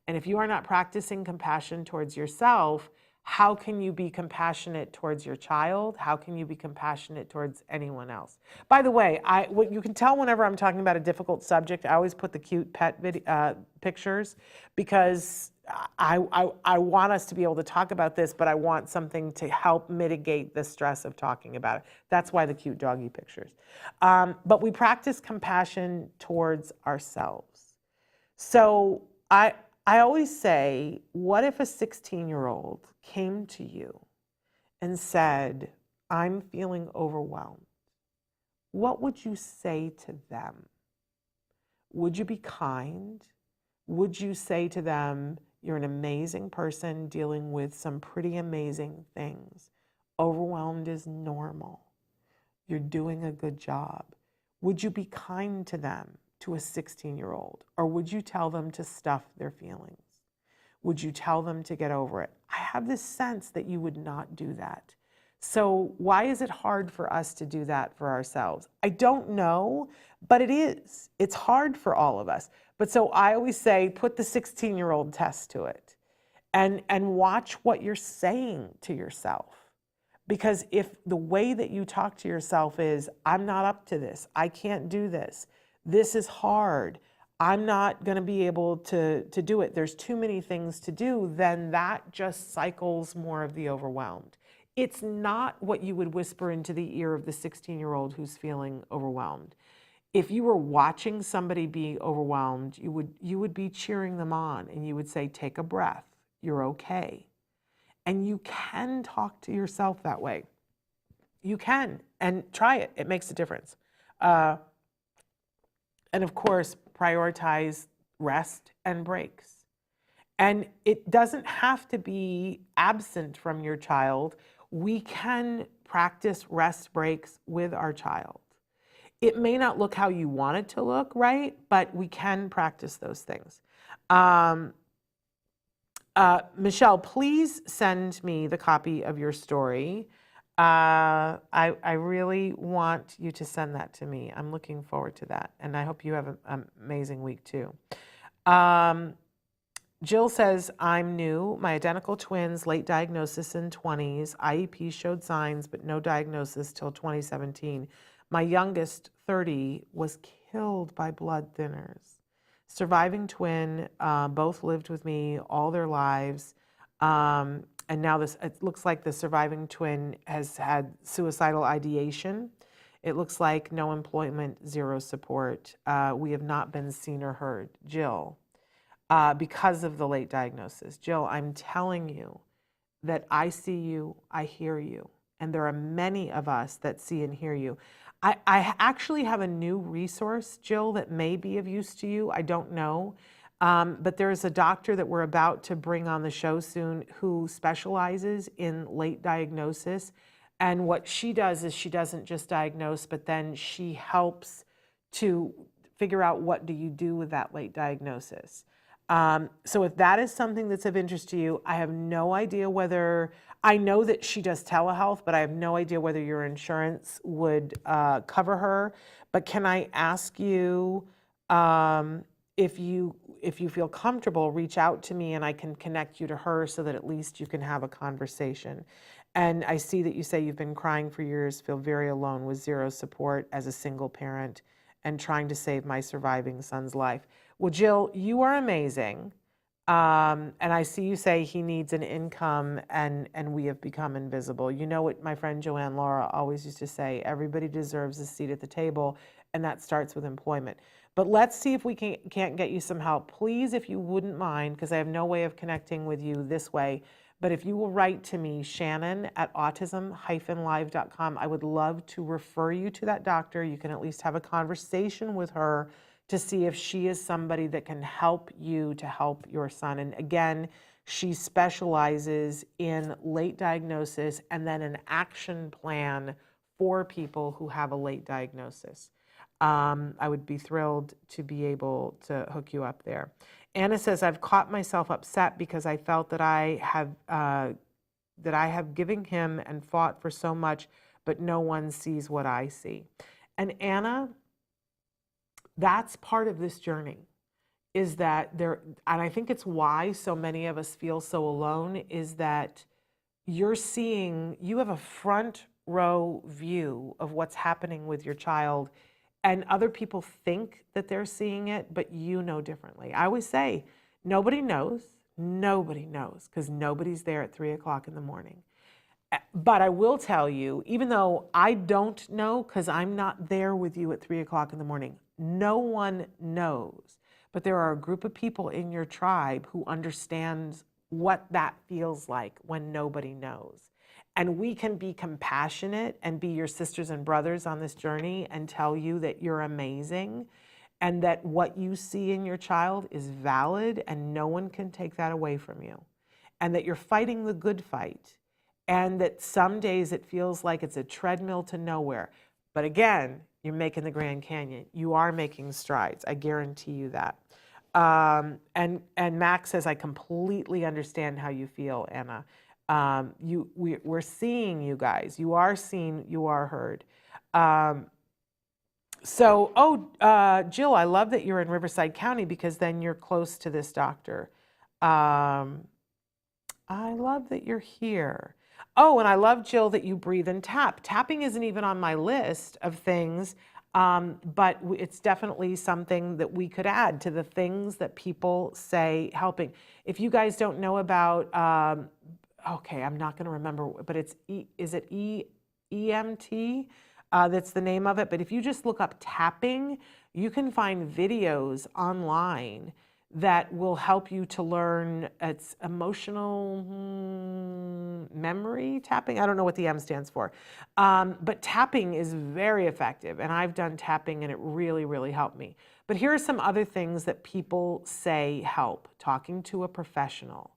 And if you are not practicing compassion towards yourself, how can you be compassionate towards your child? How can you be compassionate towards anyone else? By the way, what you can tell whenever I'm talking about a difficult subject, I always put the cute pet pictures because I want us to be able to talk about this, but I want something to help mitigate the stress of talking about it. That's why the cute doggy pictures. But we practice compassion towards ourselves. So I always say, what if a 16-year-old came to you and said, I'm feeling overwhelmed? What would you say to them? Would you be kind? Would you say to them, you're an amazing person dealing with some pretty amazing things. Overwhelmed is normal. You're doing a good job. Would you be kind to them? To a 16-year-old? Or would you tell them to stuff their feelings? Would you tell them to get over it? I have this sense that you would not do that. So why is it hard for us to do that for ourselves? I don't know, but it is. It's hard for all of us. But so I always say, put the 16-year-old test to it and watch what you're saying to yourself. Because if the way that you talk to yourself is, I'm not up to this, I can't do this, this is hard, I'm not going to be able to do it, there's too many things to do, then that just cycles more of the overwhelmed. It's not what you would whisper into the ear of the 16-year-old who's feeling overwhelmed. If you were watching somebody be overwhelmed, you would be cheering them on and you would say, take a breath. you're okay. And you can talk to yourself that way. You can, and try it. It makes a difference. And of course, prioritize rest and breaks. And it doesn't have to be absent from your child. We can practice rest breaks with our child. It may not look how you want it to look, right? But we can practice those things. Michelle, please send me the copy of your story. I really want you to send that to me. I'm looking forward to that. And I hope you have an amazing week too. Jill says, I'm new. My identical twins, late diagnosis in 20s. IEP showed signs, but no diagnosis till 2017. My youngest, 30, was killed by blood thinners. Surviving twin, both lived with me all their lives. And now it looks like the surviving twin has had suicidal ideation. It looks like no employment, zero support. We have not been seen or heard. Jill. Because of the late diagnosis. Jill, I'm telling you that I see you, I hear you, and there are many of us that see and hear you. I actually have a new resource, Jill, that may be of use to you. I don't know. But there's a doctor that we're about to bring on the show soon who specializes in late diagnosis. And what she does is she doesn't just diagnose, but then she helps to figure out what do you do with that late diagnosis. So if that is something that's of interest to you, I have no idea whether, I know that she does telehealth, but I have no idea whether your insurance would cover her. But can I ask you, if you feel comfortable, reach out to me and I can connect you to her so that at least you can have a conversation. And I see that you say you've been crying for years, feel very alone with zero support as a single parent and trying to save my surviving son's life. Well, Jill, you are amazing. And I see you say he needs an income and we have become invisible. You know what my friend Joanne Laura always used to say, everybody deserves a seat at the table, and that starts with employment. But let's see if we can't get you some help. Please, if you wouldn't mind, because I have no way of connecting with you this way, but if you will write to me, Shannon at autism-live.com, I would love to refer you to that doctor. You can at least have a conversation with her to see if she is somebody that can help you to help your son. And again, she specializes in late diagnosis and then an action plan for people who have a late diagnosis. I would be thrilled to be able to hook you up there. Anna says, I've caught myself upset because I felt that I have given him and fought for so much, but no one sees what I see. And Anna, that's part of this journey, is that and I think it's why so many of us feel so alone, is that you have a front row view of what's happening with your child, and other people think that they're seeing it, but you know differently. I always say, nobody knows, because nobody's there at 3 o'clock in the morning. But I will tell you, even though I don't know, because I'm not there with you at 3 o'clock in the morning, no one knows. But there are a group of people in your tribe who understands what that feels like when nobody knows. And we can be compassionate and be your sisters and brothers on this journey and tell you that you're amazing and that what you see in your child is valid and no one can take that away from you. And that you're fighting the good fight. And that some days it feels like it's a treadmill to nowhere. But again, you're making the Grand Canyon. You are making strides. I guarantee you that. And Max says, I completely understand how you feel, Anna. We're seeing you guys. You are seen, you are heard. Jill, I love that you're in Riverside County because then you're close to this doctor. I love that you're here. Oh, and I love, Jill, that you breathe and tap. Tapping isn't even on my list of things, but it's definitely something that we could add to the things that people say helping. If you guys don't know about, okay, I'm not going to remember, but is it EMT? That's the name of it. But if you just look up tapping, you can find videos online that will help you to learn. It's emotional memory tapping. I don't know what the M stands for. But tapping is very effective. And I've done tapping and it really, really helped me. But here are some other things that people say help. Talking to a professional.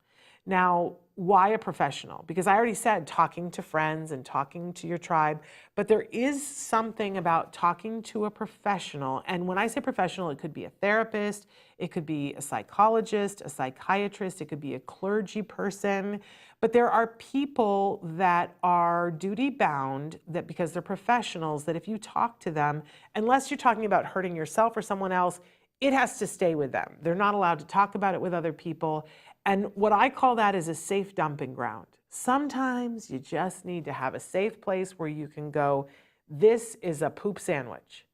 Now, why a professional? Because I already said talking to friends and talking to your tribe, but there is something about talking to a professional. And when I say professional, it could be a therapist, it could be a psychologist, a psychiatrist, it could be a clergy person. But there are people that are duty bound, that because they're professionals, that if you talk to them, unless you're talking about hurting yourself or someone else, it has to stay with them. They're not allowed to talk about it with other people. And what I call that is a safe dumping ground. Sometimes you just need to have a safe place where you can go, this is a poop sandwich,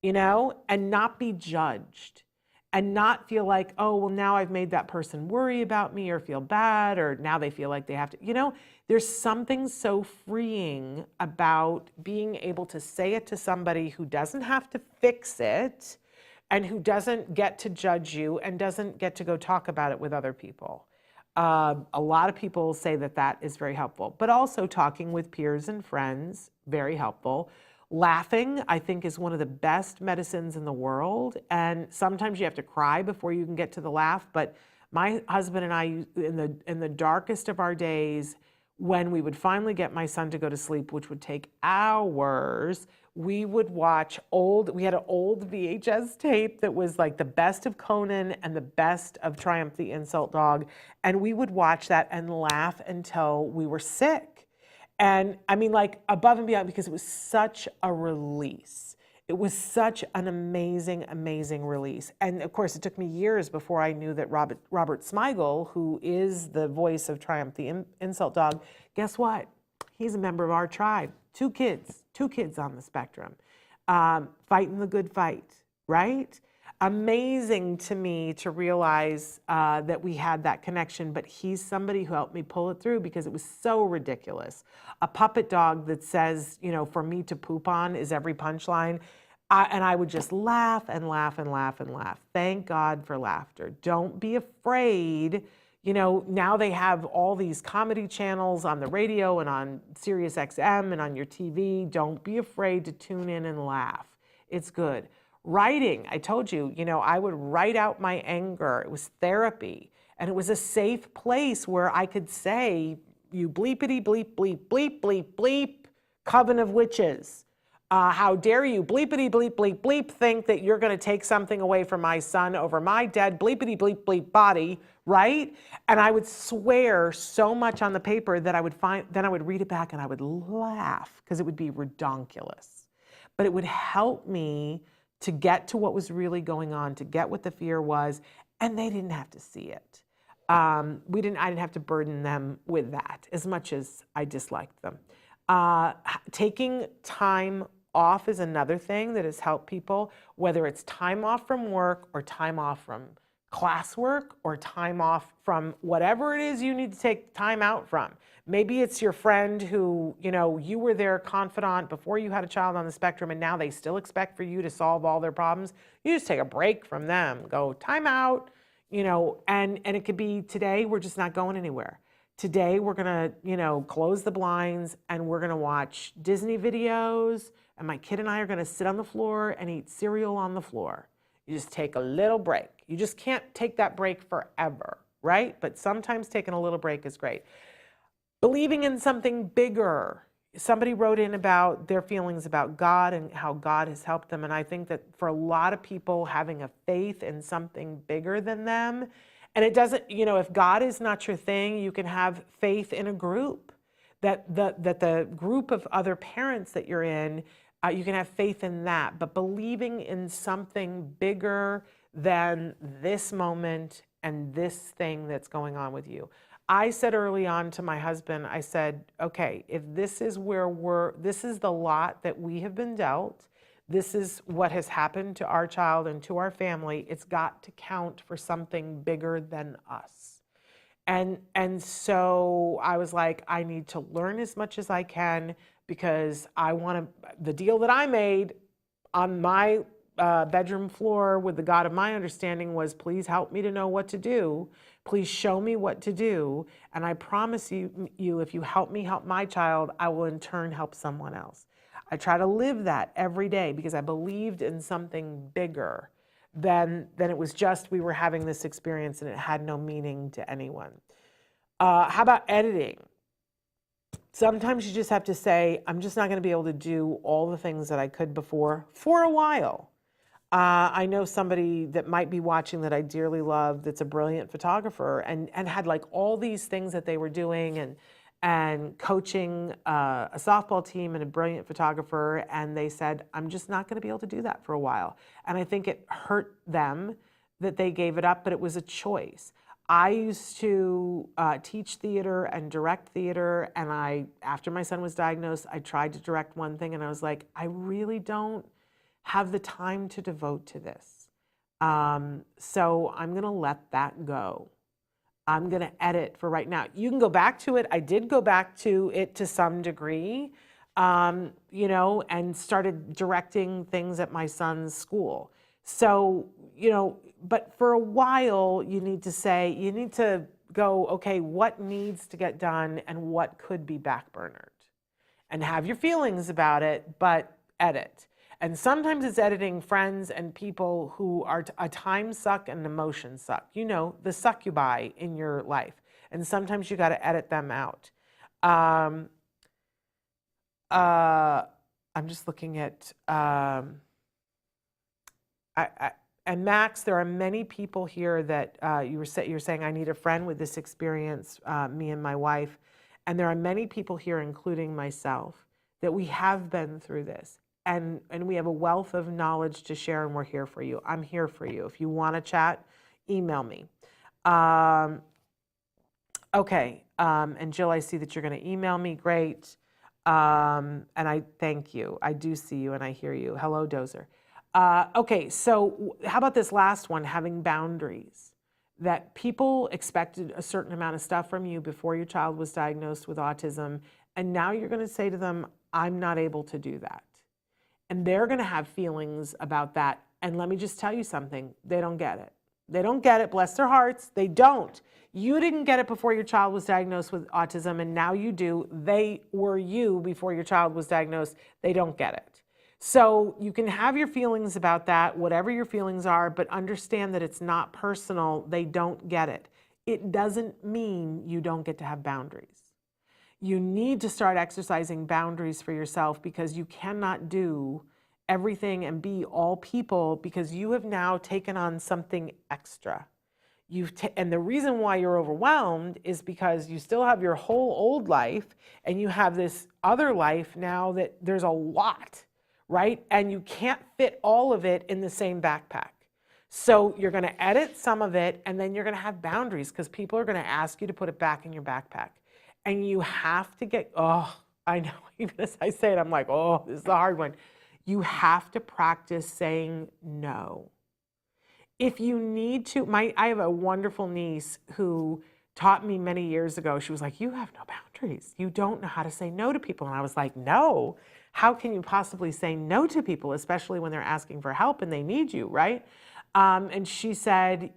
and not be judged and not feel like, oh, well, now I've made that person worry about me or feel bad, or now they feel like they have to, there's something so freeing about being able to say it to somebody who doesn't have to fix it, and who doesn't get to judge you and doesn't get to go talk about it with other people. A lot of people say that that is very helpful, but also talking with peers and friends, very helpful. Laughing, I think, is one of the best medicines in the world. And sometimes you have to cry before you can get to the laugh. But my husband and I, in the darkest of our days, when we would finally get my son to go to sleep, which would take hours, we would watch we had an old VHS tape that was like the best of Conan and the best of Triumph the Insult Dog. And we would watch that and laugh until we were sick. And I mean, like above and beyond, because it was such a release. It was such an amazing, amazing release. And of course, it took me years before I knew that Robert Smigel, who is the voice of Triumph the Insult Dog, guess what? He's a member of our tribe. Two kids on the spectrum, fighting the good fight, right? Amazing to me to realize that we had that connection, but he's somebody who helped me pull it through because it was so ridiculous. A puppet dog that says, for me to poop on is every punchline. And I would just laugh and laugh and laugh and laugh. Thank God for laughter. Don't be afraid. Now they have all these comedy channels on the radio and on Sirius XM and on your TV. Don't be afraid to tune in and laugh. It's good. Writing, I told you, I would write out my anger. It was therapy. And it was a safe place where I could say, you bleepity bleep, bleep, bleep, bleep, bleep, coven of witches. How dare you, bleepity bleep, bleep, bleep, think that you're going to take something away from my son over my dead bleepity bleep, bleep body, right? And I would swear so much on the paper that then I would read it back and I would laugh because it would be redonkulous. But it would help me to get to what was really going on, to get what the fear was, and they didn't have to see it. I didn't have to burden them with that as much as I disliked them. Taking time off is another thing that has helped people, whether it's time off from work or time off from classwork or time off from whatever it is you need to take time out from. Maybe it's your friend who, you were their confidant before you had a child on the spectrum and now they still expect for you to solve all their problems. You just take a break from them, go time out, and it could be today we're just not going anywhere. Today we're gonna, close the blinds and we're gonna watch Disney videos and my kid and I are gonna sit on the floor and eat cereal on the floor. You just take a little break. You just can't take that break forever, right? But sometimes taking a little break is great. Believing in something bigger. Somebody wrote in about their feelings about God and how God has helped them. And I think that for a lot of people, having a faith in something bigger than them, and it doesn't, if God is not your thing, you can have faith in a group, that the group of other parents that you're in, you can have faith in that, but believing in something bigger than this moment and this thing that's going on with you. I said early on to my husband, I said, okay, if this is this is the lot that we have been dealt, this is what has happened to our child and to our family, it's got to count for something bigger than us. And so I was like, I need to learn as much as I can because the deal that I made on my bedroom floor with the God of my understanding was, please help me to know what to do. Please show me what to do. And I promise you, if you help me help my child, I will in turn help someone else. I try to live that every day because I believed in something bigger than it was just we were having this experience and it had no meaning to anyone. How about editing? Sometimes you just have to say, I'm just not going to be able to do all the things that I could before for a while. I know somebody that might be watching that I dearly love that's a brilliant photographer and had like all these things that they were doing and coaching a softball team and a brilliant photographer. And they said, I'm just not going to be able to do that for a while. And I think it hurt them that they gave it up, but it was a choice. I used to teach theater and direct theater, and after my son was diagnosed, I tried to direct one thing, and I was like, I really don't have the time to devote to this. So I'm going to let that go. I'm going to edit for right now. You can go back to it. I did go back to it to some degree, and started directing things at my son's school. So, but for a while you need to go, okay, what needs to get done and what could be backburnered, and have your feelings about it, but edit. And sometimes it's editing friends and people who are a time suck and an emotion suck, the succubi in your life. And sometimes you got to edit them out. I'm just looking at, and Max, there are many people here that you're saying, I need a friend with this experience, me and my wife. And there are many people here, including myself, that we have been through this. And we have a wealth of knowledge to share, and we're here for you. I'm here for you. If you want to chat, email me. Okay, and Jill, I see that you're going to email me. Great. And I thank you. I do see you and I hear you. Hello, Dozer. Okay, so how about this last one, having boundaries? That people expected a certain amount of stuff from you before your child was diagnosed with autism, and now you're going to say to them, I'm not able to do that. And they're going to have feelings about that. And let me just tell you something, they don't get it. They don't get it, bless their hearts, they don't. You didn't get it before your child was diagnosed with autism, and now you do. They were you before your child was diagnosed. They don't get it. So you can have your feelings about that, whatever your feelings are, but understand that it's not personal. They don't get it. It doesn't mean you don't get to have boundaries. You need to start exercising boundaries for yourself, because you cannot do everything and be all people, because you have now taken on something extra. And the reason why you're overwhelmed is because you still have your whole old life and you have this other life now that there's a lot, right? And you can't fit all of it in the same backpack. So you're going to edit some of it, and then you're going to have boundaries, because people are going to ask you to put it back in your backpack. And you have to get, I know, even as I say it, I'm like, this is a hard one. You have to practice saying no. If you need to, I have a wonderful niece who taught me many years ago. She was like, you have no boundaries. You don't know how to say no to people. And I was like, no, how can you possibly say no to people, especially when they're asking for help and they need you, right? And she said,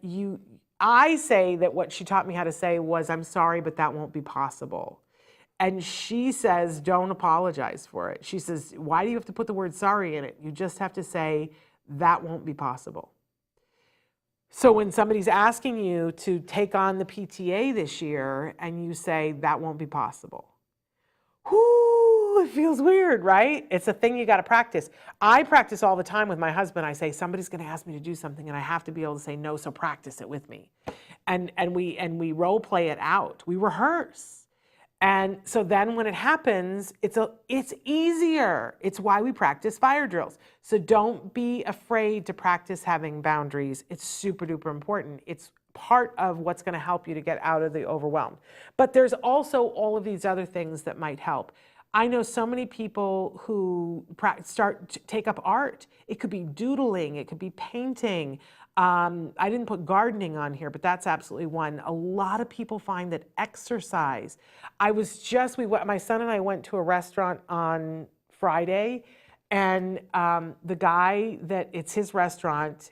I say that what she taught me how to say was, I'm sorry, but that won't be possible. And she says, don't apologize for it. She says, why do you have to put the word sorry in it? You just have to say, that won't be possible. So when somebody's asking you to take on the PTA this year and you say, that won't be possible, it feels weird, right? It's a thing you got to practice. I practice all the time with my husband. I say, somebody's going to ask me to do something and I have to be able to say no, so practice it with me. And we role play it out. We rehearse. And so then when it happens, it's easier. It's why we practice fire drills. So don't be afraid to practice having boundaries. It's super duper important. It's part of what's going to help you to get out of the overwhelm. But there's also all of these other things that might help. I know so many people who start to take up art. It could be doodling, it could be painting. I didn't put gardening on here, but that's absolutely one. A lot of people find that exercise. My son and I went to a restaurant on Friday, And the guy that it's his restaurant,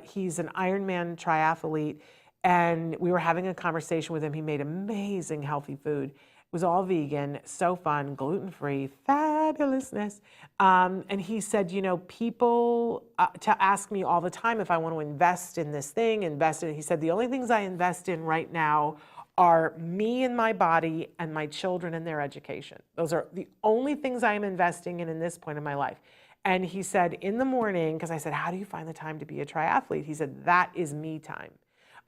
he's an Ironman triathlete. And we were having a conversation with him. He made amazing healthy food. It was all vegan, so fun, gluten-free, fabulousness. And he said, you know, people to ask me all the time if I want to invest in this thing, invest in it. He said, the only things I invest in right now are me and my body and my children and their education. Those are the only things I am investing in this point in my life. And he said, in the morning, because I said, how do you find the time to be a triathlete? He said, that is me time.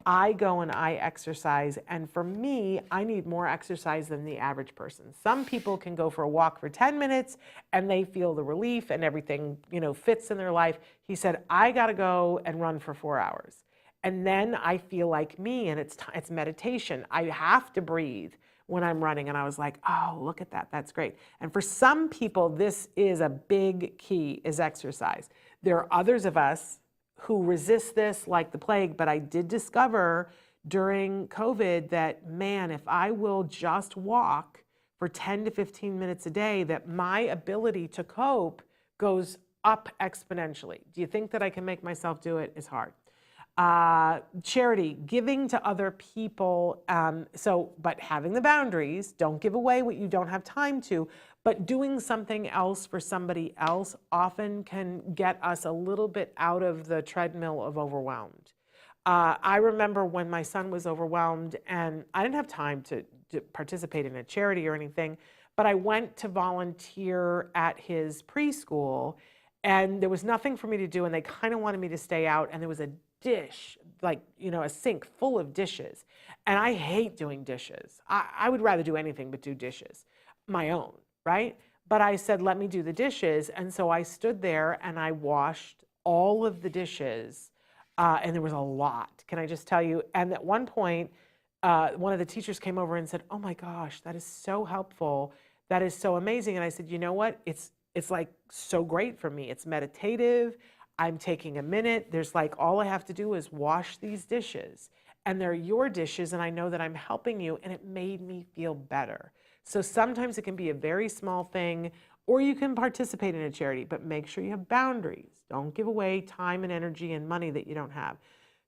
I go and I exercise, and for me, I need more exercise than the average person. Some people can go for a walk for 10 minutes and they feel the relief and everything, you know, fits in their life. He said, I got to go and run for 4 hours. And then I feel like me, and it's meditation. I have to breathe when I'm running. And I was like, oh, look at that. That's great. And for some people, this is a big key, is exercise. There are others of us who resist this like the plague, but I did discover during COVID that, man, if I will just walk for 10 to 15 minutes a day, that my ability to cope goes up exponentially. Do you think that I can make myself do it? It's hard. Charity, giving to other people. But having the boundaries, don't give away what you don't have time to, but doing something else for somebody else often can get us a little bit out of the treadmill of overwhelmed. I remember when my son was overwhelmed and I didn't have time to participate in a charity or anything, but I went to volunteer at his preschool and there was nothing for me to do and they kind of wanted me to stay out, and there was a dish, like, you know, a sink full of dishes. And I hate doing dishes. I would rather do anything but do dishes, my own, right? But I said, let me do the dishes. And so I stood there and I washed all of the dishes. And there was a lot, can I just tell you? And at one point, one of the teachers came over and said, oh my gosh, that is so helpful. That is so amazing. And I said, you know what? It's like so great for me. It's meditative. I'm taking a minute. There's like, all I have to do is wash these dishes and they're your dishes. And I know that I'm helping you, and it made me feel better. So sometimes it can be a very small thing, or you can participate in a charity, but make sure you have boundaries. Don't give away time and energy and money that you don't have.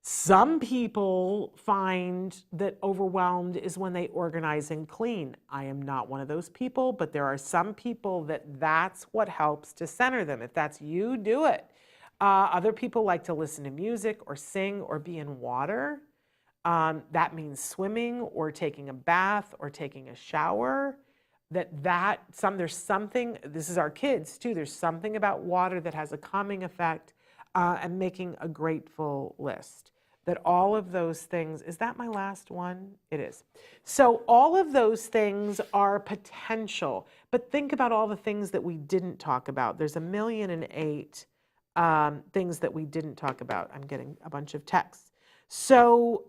Some people find that overwhelmed is when they organize and clean. I am not one of those people, but there are some people that that's what helps to center them. If that's you, do it. Other people like to listen to music or sing or be in water. That means swimming or taking a bath or taking a shower. There's something, this is our kids too, there's something about water that has a calming effect, and making a grateful list. That all of those things, is that my last one? It is. So all of those things are potential, but think about all the things that we didn't talk about. There's 1,000,008 things that we didn't talk about. I'm getting a bunch of texts. So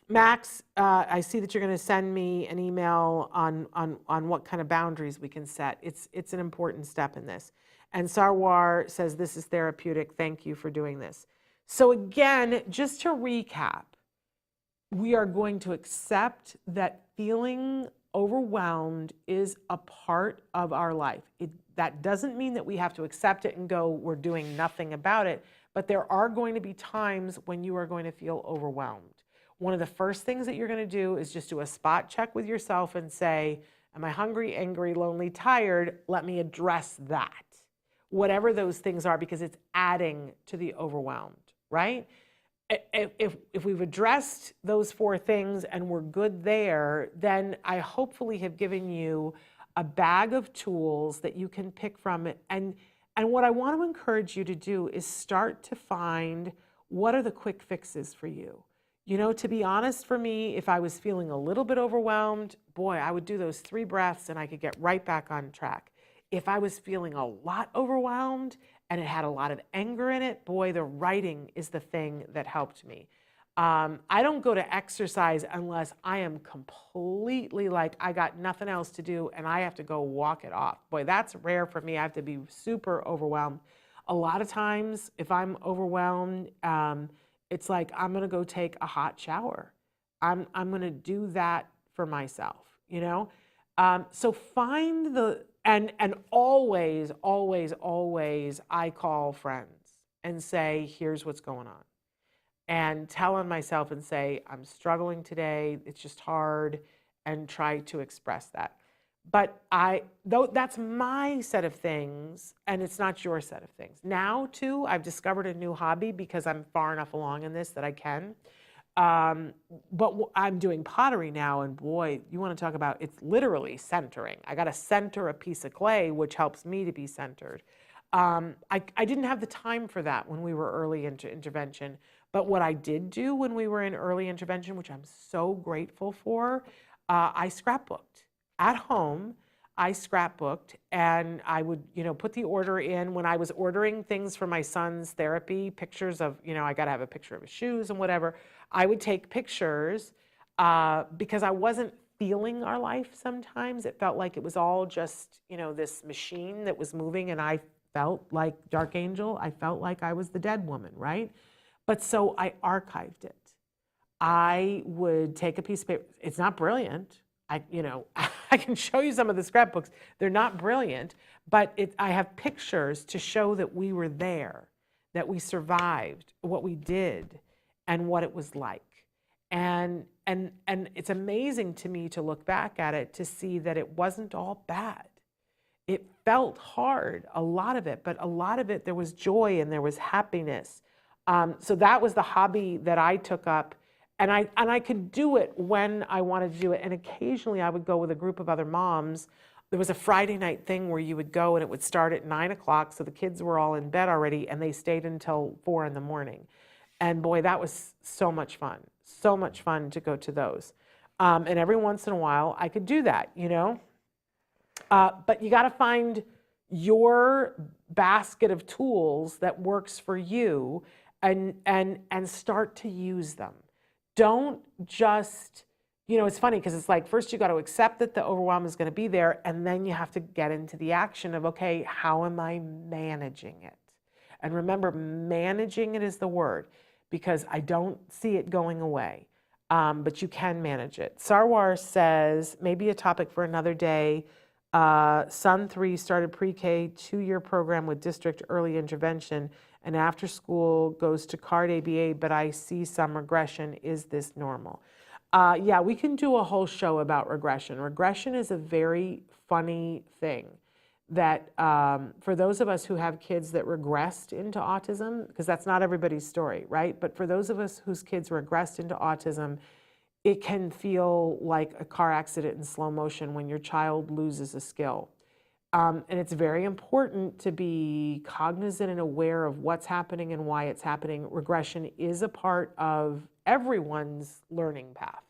Max, I see that you're going to send me an email on what kind of boundaries we can set. It's an important step in this. And Sarwar says, this is therapeutic. Thank you for doing this. So again, just to recap, we are going to accept that feeling overwhelmed is a part of our life. That doesn't mean that we have to accept it and go, we're doing nothing about it, but there are going to be times when you are going to feel overwhelmed. One of the first things that you're going to do is just do a spot check with yourself and say, am I hungry, angry, lonely, tired? Let me address that. Whatever those things are, because it's adding to the overwhelmed, right? If we've addressed those 4 things and we're good there, then I hopefully have given you a bag of tools that you can pick from it. And what I want to encourage you to do is start to find what are the quick fixes for you. You know, to be honest, for me, if I was feeling a little bit overwhelmed, boy, I would do those 3 breaths and I could get right back on track. If I was feeling a lot overwhelmed and it had a lot of anger in it, boy, the writing is the thing that helped me. I don't go to exercise unless I am completely like, I got nothing else to do and I have to go walk it off. Boy, that's rare for me. I have to be super overwhelmed. A lot of times, if I'm overwhelmed, it's like, I'm going to go take a hot shower. I'm going to do that for myself, you know? So find And always, always, always, I call friends and say, here's what's going on. And tell on myself and say, I'm struggling today, it's just hard, and try to express that. But though that's my set of things, and it's not your set of things. Now, too, I've discovered a new hobby because I'm far enough along in this that I can. But I'm doing pottery now, and boy, you want to talk about, it's literally centering. I got to center a piece of clay, which helps me to be centered. I didn't have the time for that when we were early into intervention, but what I did do when we were in early intervention, which I'm so grateful for, I scrapbooked. At home, I scrapbooked, and I would, put the order in. When I was ordering things for my son's therapy, pictures of, I got to have a picture of his shoes and whatever, I would take pictures because I wasn't feeling our life sometimes. It felt like it was all just, this machine that was moving, and I felt like Dark Angel. I felt like I was the dead woman, right? But so I archived it. I would take a piece of paper. It's not brilliant. I can show you some of the scrapbooks. They're not brilliant, but I have pictures to show that we were there, that we survived, what we did, and what it was like. And it's amazing to me to look back at it to see that it wasn't all bad. It felt hard, a lot of it, but a lot of it, there was joy and there was happiness. So that was the hobby that I took up. And I could do it when I wanted to do it. And occasionally I would go with a group of other moms. There was a Friday night thing where you would go and it would start at 9 o'clock. So the kids were all in bed already and they stayed until 4 in the morning. And boy, that was so much fun. So much fun to go to those. And every once in a while I could do that, But you got to find your basket of tools that works for you and start to use them. Don't just, it's funny because it's like, first you got to accept that the overwhelm is going to be there, and then you have to get into the action of, okay, how am I managing it? And remember, managing it is the word, because I don't see it going away, but you can manage it. Sarwar says, maybe a topic for another day. Son 3 started pre-K 2-year program with district early intervention, and after school goes to CARD ABA, but I see some regression. Is this normal? Yeah, we can do a whole show about regression. Regression is a very funny thing that for those of us who have kids that regressed into autism, because that's not everybody's story, right? But for those of us whose kids regressed into autism, it can feel like a car accident in slow motion when your child loses a skill. And it's very important to be cognizant and aware of what's happening and why it's happening. Regression is a part of everyone's learning path.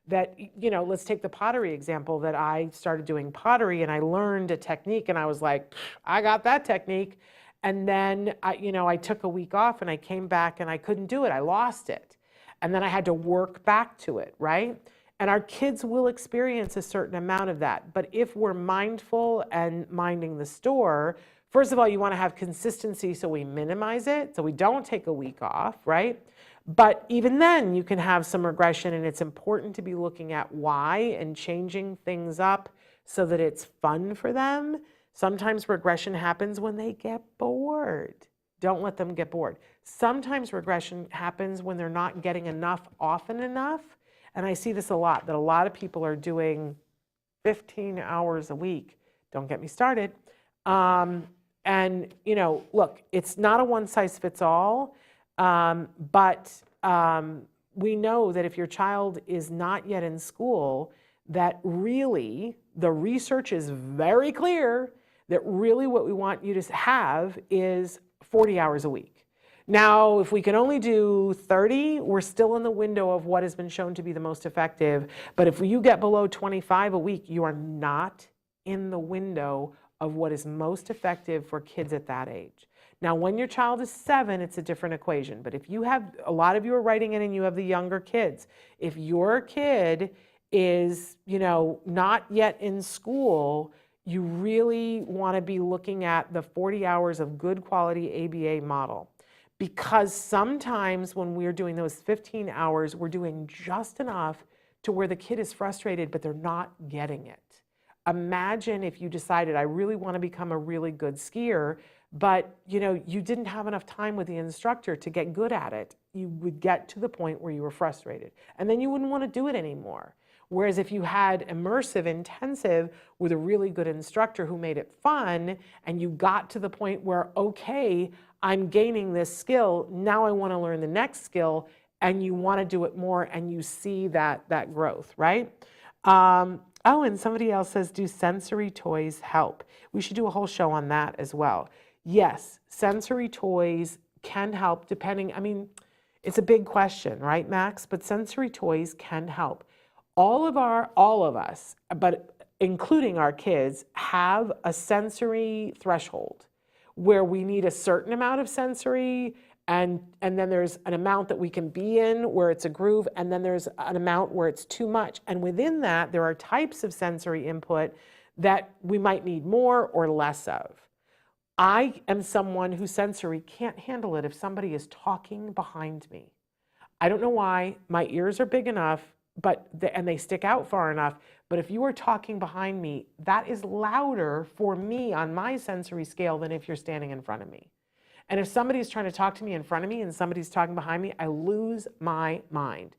That, let's take the pottery example, that I started doing pottery and I learned a technique and I was like, I got that technique. And then, I took a week off and I came back and I couldn't do it. I lost it. And then I had to work back to it, right? And our kids will experience a certain amount of that. But if we're mindful and minding the store, first of all, you want to have consistency so we minimize it, so we don't take a week off, right? But even then, you can have some regression, and it's important to be looking at why and changing things up so that it's fun for them. Sometimes regression happens when they get bored. Don't let them get bored. Sometimes regression happens when they're not getting enough often enough. And I see this a lot, that a lot of people are doing 15 hours a week. Don't get me started. And, look, it's not a one size fits all, but we know that if your child is not yet in school, that really the research is very clear that really what we want you to have is 40 hours a week. Now, if we can only do 30, we're still in the window of what has been shown to be the most effective. But if you get below 25 a week, you are not in the window of what is most effective for kids at that age. Now, when your child is 7, it's a different equation. But if you have, a lot of you are writing in and you have the younger kids. If your kid is, not yet in school, you really want to be looking at the 40 hours of good quality ABA model. Because sometimes when we're doing those 15 hours, we're doing just enough to where the kid is frustrated, but they're not getting it. imagine if you decided, I really want to become a really good skier, but you didn't have enough time with the instructor to get good at it. You would get to the point where you were frustrated, and then you wouldn't want to do it anymore. Whereas if you had immersive, intensive with a really good instructor who made it fun, and you got to the point where, okay, I'm gaining this skill, now I want to learn the next skill, and you want to do it more, and you see that growth, right? Oh, and somebody else says, do sensory toys help? We should do a whole show on that as well. Yes, sensory toys can help depending, it's a big question, right, Max? But sensory toys can help. All of us, but including our kids, have a sensory threshold where we need a certain amount of sensory, and then there's an amount that we can be in where it's a groove, and then there's an amount where it's too much. And within that, there are types of sensory input that we might need more or less of. I am someone who sensory can't handle it if somebody is talking behind me. I don't know why. My ears are big enough, and they stick out far enough, but if you are talking behind me, that is louder for me on my sensory scale than if you're standing in front of me. And if somebody's trying to talk to me in front of me and somebody's talking behind me, I lose my mind.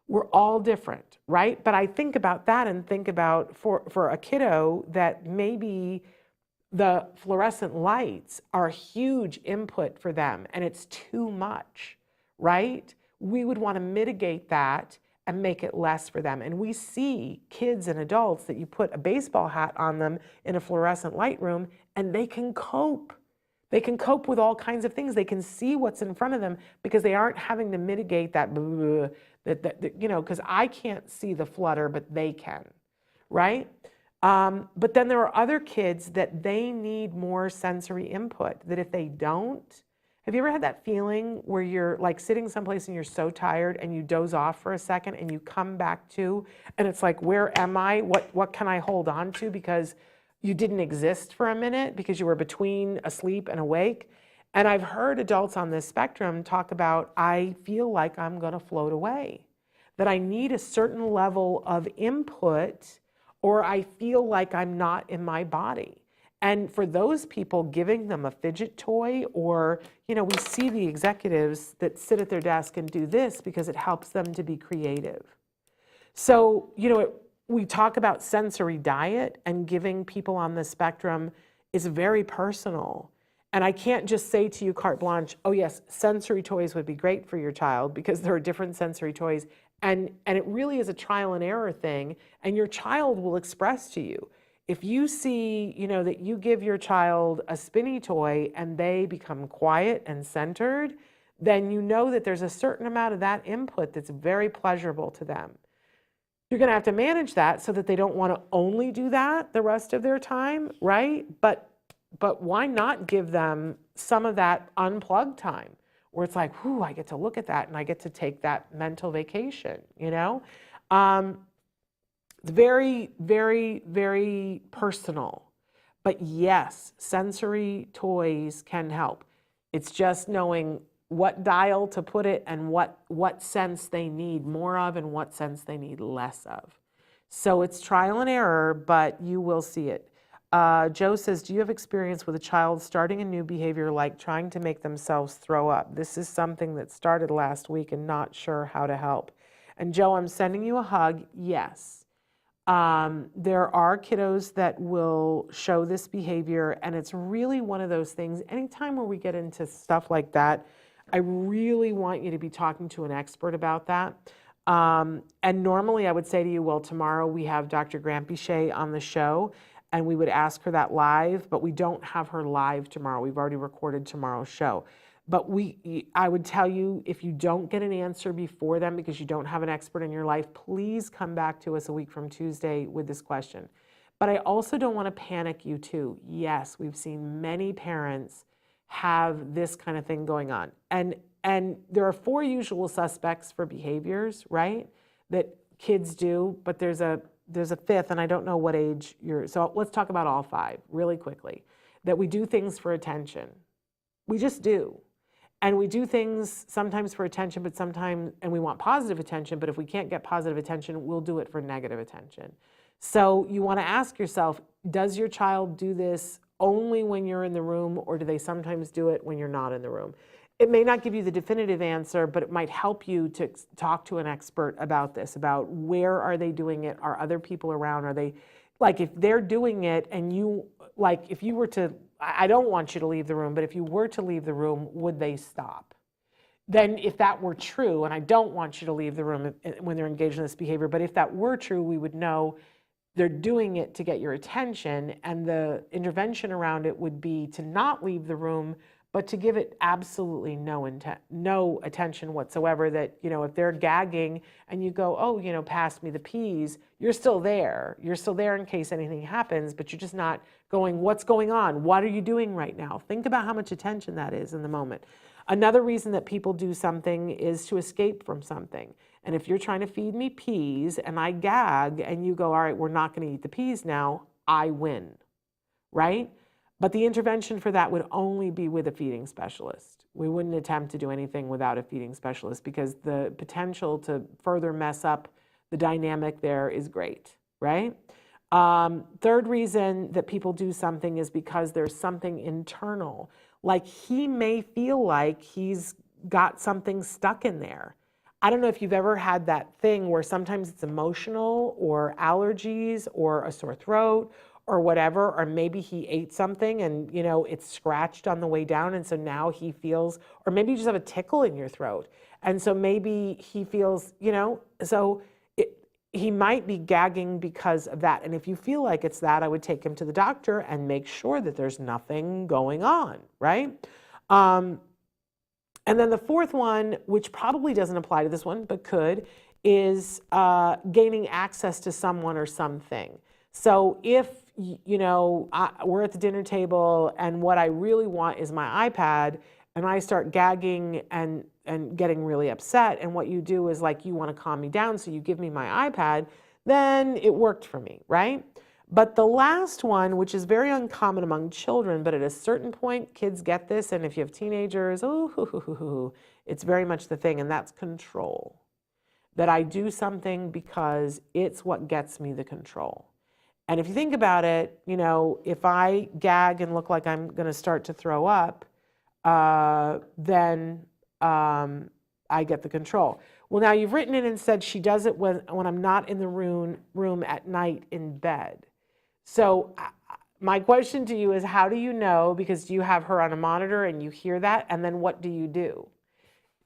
We're all different, right? But I think about that and think about for a kiddo that maybe the fluorescent lights are huge input for them and it's too much, right? We would want to mitigate that and make it less for them. And we see kids and adults that you put a baseball hat on them in a fluorescent light room and they can cope. They can cope with all kinds of things. They can see what's in front of them because they aren't having to mitigate that, because I can't see the flutter, but they can, right? But then there are other kids that they need more sensory input, that if they don't, have you ever had that feeling where you're like sitting someplace and you're so tired and you doze off for a second and you come back to, and it's like, where am I? What can I hold on to? Because you didn't exist for a minute because you were between asleep and awake. And I've heard adults on this spectrum talk about, I feel like I'm going to float away, that I need a certain level of input or I feel like I'm not in my body. And for those people, giving them a fidget toy or, we see the executives that sit at their desk and do this because it helps them to be creative. So, we talk about sensory diet, and giving people on the spectrum is very personal. And I can't just say to you carte blanche, oh yes, sensory toys would be great for your child, because there are different sensory toys. And it really is a trial and error thing. And your child will express to you. If you see, that you give your child a spinny toy and they become quiet and centered, then you know that there's a certain amount of that input that's very pleasurable to them. You're going to have to manage that so that they don't want to only do that the rest of their time, right? But why not give them some of that unplugged time where it's like, whew, I get to look at that and I get to take that mental vacation, It's very, very, very personal. But yes, sensory toys can help. It's just knowing what dial to put it and what sense they need more of and what sense they need less of. So it's trial and error, but you will see it. Joe says, do you have experience with a child starting a new behavior like trying to make themselves throw up? This is something that started last week and not sure how to help. And Joe, I'm sending you a hug. Yes. There are kiddos that will show this behavior, and it's really one of those things. Anytime where we get into stuff like that, I really want you to be talking to an expert about that. And normally I would say to you, well, tomorrow we have Dr. Grampichet on the show, and we would ask her that live, but we don't have her live tomorrow. We've already recorded tomorrow's show. But I would tell you, if you don't get an answer before then because you don't have an expert in your life, please come back to us a week from Tuesday with this question. But I also don't want to panic you too. Yes, we've seen many parents have this kind of thing going on. And there are 4 usual suspects for behaviors, right, that kids do, but there's a 5th, and I don't know what age you're, so let's talk about all 5 really quickly. That we do things for attention. We just do. And we do things sometimes for attention, but sometimes, and we want positive attention, but if we can't get positive attention, we'll do it for negative attention. So you want to ask yourself, does your child do this only when you're in the room, or do they sometimes do it when you're not in the room? It may not give you the definitive answer, but it might help you to talk to an expert about this, about where are they doing it? Are other people around? Are they, like, if they're doing it and you, like, if you were to, I don't want you to leave the room, but if you were to leave the room, would they stop? Then if that were true, and I don't want you to leave the room when they're engaged in this behavior, but if that were true, we would know they're doing it to get your attention, and the intervention around it would be to not leave the room, but to give it absolutely no attention whatsoever. That, you know, if they're gagging and you go, oh, you know, pass me the peas, you're still there. You're still there in case anything happens, but you're just not going, what's going on? What are you doing right now? Think about how much attention that is in the moment. Another reason that people do something is to escape from something. And if you're trying to feed me peas and I gag and you go, all right, we're not going to eat the peas now, I win, right? But the intervention for that would only be with a feeding specialist. We wouldn't attempt to do anything without a feeding specialist because the potential to further mess up the dynamic there is great, right? Third reason that people do something is because there's something internal. Like, he may feel like he's got something stuck in there. I don't know if you've ever had that thing where sometimes it's emotional or allergies or a sore throat or whatever, or maybe he ate something and, you know, it's scratched on the way down, and so now he feels, or maybe you just have a tickle in your throat, and so maybe he feels, you know, so he might be gagging because of that. And if you feel like it's that, I would take him to the doctor and make sure that there's nothing going on, right? And then the fourth one, which probably doesn't apply to this one, but could, is gaining access to someone or something. So if, you know, we're at the dinner table and what I really want is my iPad, and I start gagging and getting really upset, and what you do is, like, you want to calm me down, so you give me my iPad, then it worked for me, right? But the last one, which is very uncommon among children, but at a certain point, kids get this, and if you have teenagers, it's very much the thing, and that's control. That I do something because it's what gets me the control. And if you think about it, you know, if I gag and look like I'm going to start to throw up, then I get the control. Well, now you've written it and said she does it when I'm not in the room at night in bed. So my question to you is, how do you know? Because do you have her on a monitor and you hear that? And then what do you do?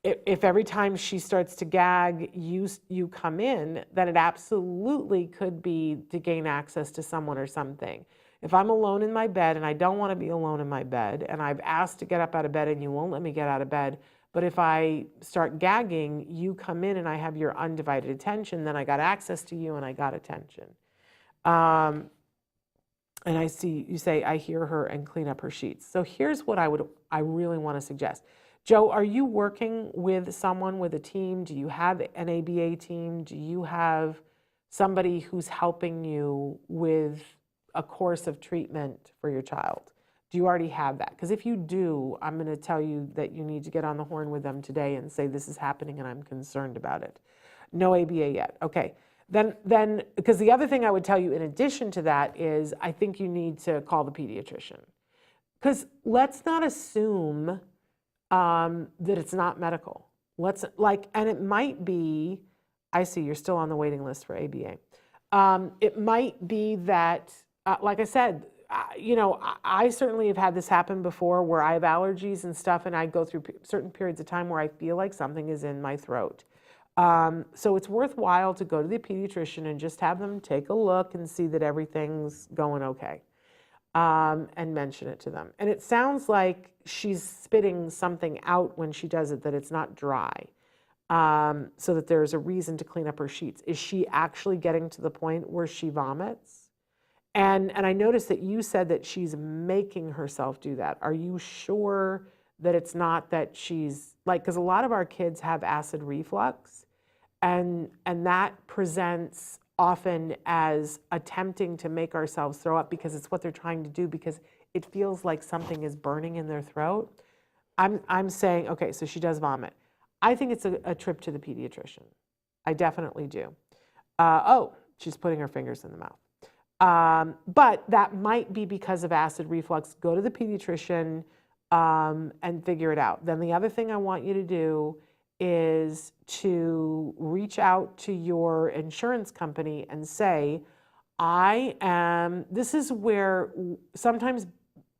If every time she starts to gag, you come in, then it absolutely could be to gain access to someone or something. If I'm alone in my bed and I don't want to be alone in my bed, and I've asked to get up out of bed and you won't let me get out of bed, but if I start gagging, you come in and I have your undivided attention, then I got access to you and I got attention. And I see you say, I hear her and clean up her sheets. So here's what I really want to suggest. Joe, are you working with someone, with a team? Do you have an ABA team? Do you have somebody who's helping you with a course of treatment for your child? Do you already have that? Because if you do, I'm going to tell you that you need to get on the horn with them today and say, this is happening and I'm concerned about it. No ABA yet. Okay. Then, because the other thing I would tell you in addition to that is, I think you need to call the pediatrician. Because let's not assume that it's not medical. And it might be, I see you're still on the waiting list for ABA. It might be that, like I said, you know, I certainly have had this happen before where I have allergies and stuff, and I go through certain periods of time where I feel like something is in my throat. So it's worthwhile to go to the pediatrician and just have them take a look and see that everything's going okay, and mention it to them. And it sounds like she's spitting something out when she does it, that it's not dry, so that there's a reason to clean up her sheets. Is she actually getting to the point where she vomits? And I noticed that you said that she's making herself do that. Are you sure that it's not that she's, like, because a lot of our kids have acid reflux, and that presents often as attempting to make ourselves throw up because it's what they're trying to do, because it feels like something is burning in their throat. I'm saying, okay, so she does vomit. I think it's a trip to the pediatrician. I definitely do. Oh, she's putting her fingers in the mouth. But that might be because of acid reflux. Go to the pediatrician and figure it out. Then the other thing I want you to do is to reach out to your insurance company and say, this is where sometimes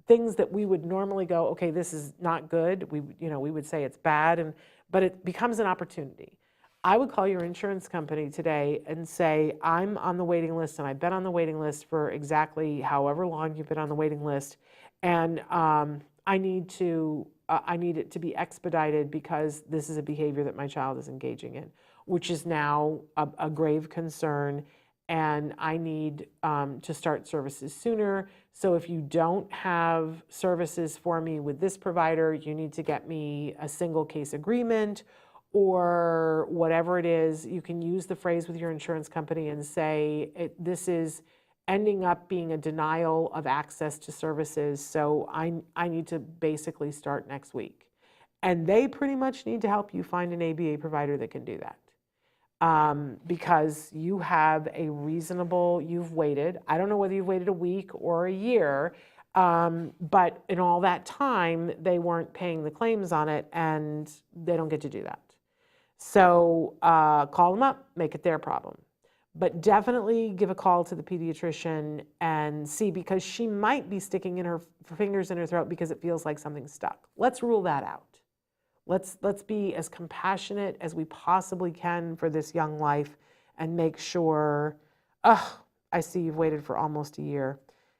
things that we would normally go, okay, this is not good. We would say it's bad, but it becomes an opportunity. I would call your insurance company today and say, I'm on the waiting list and I've been on the waiting list for exactly however long you've been on the waiting list. And I need it to be expedited because this is a behavior that my child is engaging in, which is now a grave concern. And I need to start services sooner. So if you don't have services for me with this provider, you need to get me a single case agreement or whatever it is. You can use the phrase with your insurance company and say, this is ending up being a denial of access to services. So I need to basically start next week. And they pretty much need to help you find an ABA provider that can do that. Because you have you've waited. I don't know whether you've waited a week or a year, but in all that time, they weren't paying the claims on it and they don't get to do that. So call them up, make it their problem. But definitely give a call to the pediatrician and see, because she might be sticking her fingers in her throat because it feels like something's stuck. Let's rule that out. Let's be as compassionate as we possibly can for this young life and make sure, I see you've waited for almost a year.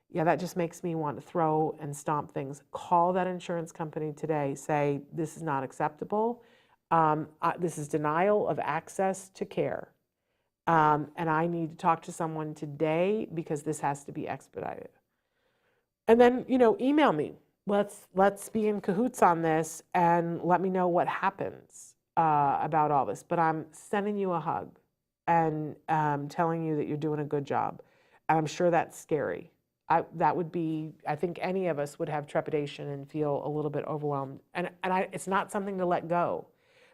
Yeah, that just makes me want to throw and stomp things. Call that insurance company today. Say, this is not acceptable. This is denial of access to care. And I need to talk to someone today because this has to be expedited. And then, email me. Let's be in cahoots on this and let me know what happens about all this. But I'm sending you a hug and telling you that you're doing a good job. And I'm sure that's scary. I think any of us would have trepidation and feel a little bit overwhelmed. And it's not something to let go,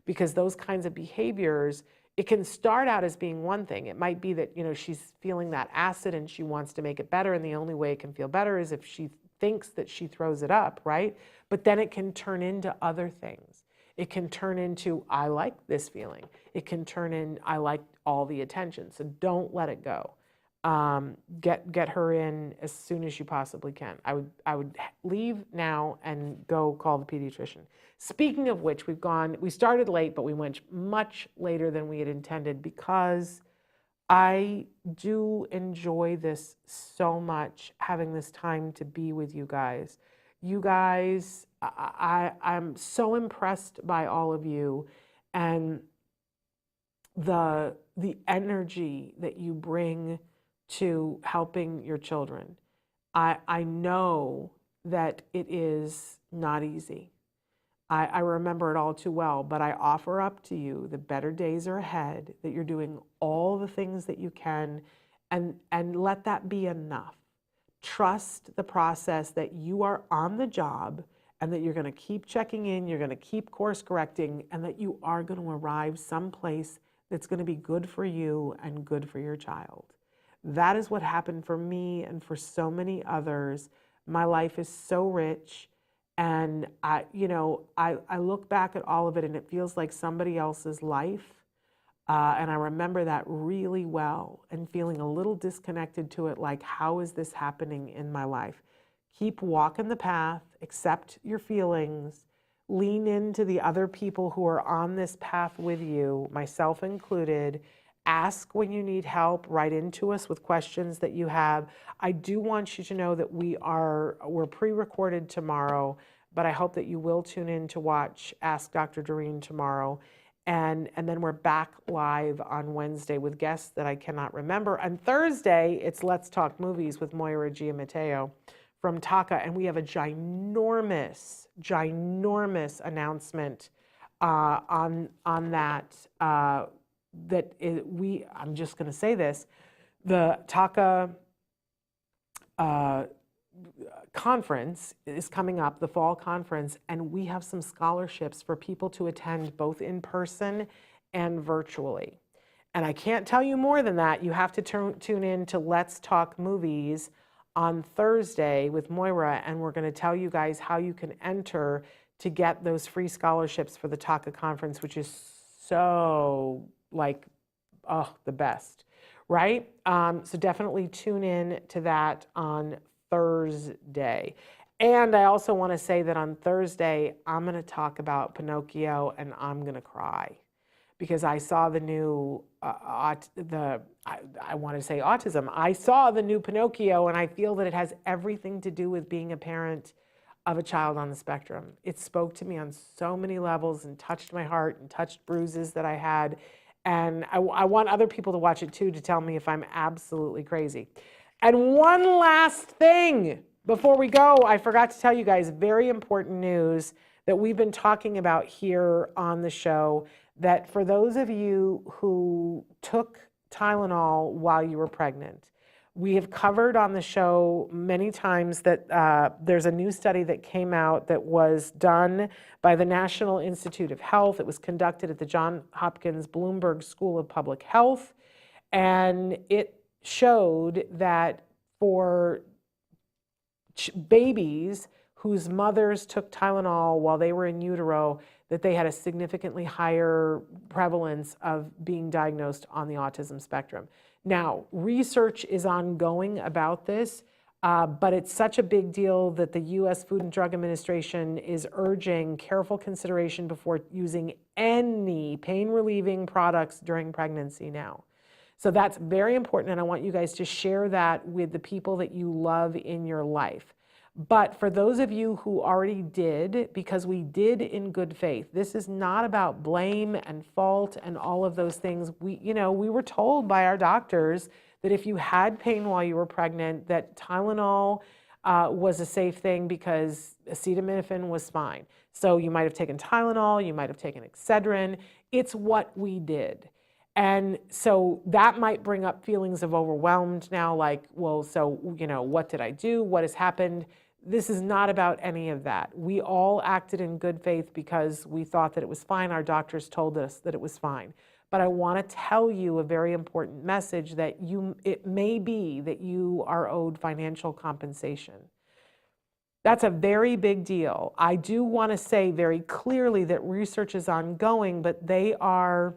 because those kinds of behaviors, it can start out as being one thing. It might be that, she's feeling that acid and she wants to make it better. And the only way it can feel better is if she thinks that she throws it up, right? But then it can turn into other things. It can turn into, I like this feeling. It can turn in, I like all the attention. So don't let it go. Get her in as soon as you possibly can. I would leave now and go call the pediatrician. Speaking of which, we started late, but we went much later than we had intended because I do enjoy this so much, having this time to be with you guys. You guys, I'm so impressed by all of you and the energy that you bring to helping your children. I know that it is not easy. I remember it all too well, but I offer up to you the better days are ahead, that you're doing all the things that you can, and let that be enough. Trust the process that you are on the job and that you're going to keep checking in, you're going to keep course correcting, and that you are going to arrive someplace that's going to be good for you and good for your child. That is what happened for me and for so many others. My life is so rich. And I look back at all of it and it feels like somebody else's life. And I remember that really well and feeling a little disconnected to it, like, how is this happening in my life? Keep walking the path, accept your feelings, lean into the other people who are on this path with you, myself included. Ask when you need help, write into us with questions that you have. I do want you to know that we're pre-recorded tomorrow, but I hope that you will tune in to watch Ask Dr. Doreen tomorrow. And then we're back live on Wednesday with guests that I cannot remember. On Thursday, it's Let's Talk Movies with Moira Giammatteo from Taka. And we have a ginormous announcement on that. I'm just going to say this, the Taka conference is coming up, the fall conference, and we have some scholarships for people to attend both in person and virtually. And I can't tell you more than that. You have to tune in to Let's Talk Movies on Thursday with Moira, and we're going to tell you guys how you can enter to get those free scholarships for the TACA conference, which is so like, oh, the best, right? So definitely tune in to that on Thursday. And I also want to say that on Thursday, I'm going to talk about Pinocchio and I'm going to cry because I saw the new, I want to say autism. I saw the new Pinocchio and I feel that it has everything to do with being a parent of a child on the spectrum. It spoke to me on so many levels and touched my heart and touched bruises that I had. And I want other people to watch it too to tell me if I'm absolutely crazy. And one last thing before we go, I forgot to tell you guys very important news that we've been talking about here on the show, that for those of you who took Tylenol while you were pregnant, we have covered on the show many times that there's a new study that came out that was done by the National Institute of Health. It was conducted at the Johns Hopkins Bloomberg School of Public Health, and it showed that for babies whose mothers took Tylenol while they were in utero, that they had a significantly higher prevalence of being diagnosed on the autism spectrum. Now, research is ongoing about this, but it's such a big deal that the U.S. Food and Drug Administration is urging careful consideration before using any pain-relieving products during pregnancy now. So that's very important, and I want you guys to share that with the people that you love in your life. But for those of you who already did, because we did in good faith, this is not about blame and fault and all of those things. We were told by our doctors that if you had pain while you were pregnant, that Tylenol was a safe thing because acetaminophen was fine. So you might have taken Tylenol, you might have taken Excedrin. It's what we did. And so that might bring up feelings of overwhelmed now, like, well, so, what did I do? What has happened? This is not about any of that. We all acted in good faith because we thought that it was fine. Our doctors told us that it was fine. But I want to tell you a very important message that it may be that you are owed financial compensation. That's a very big deal. I do want to say very clearly that research is ongoing, but they are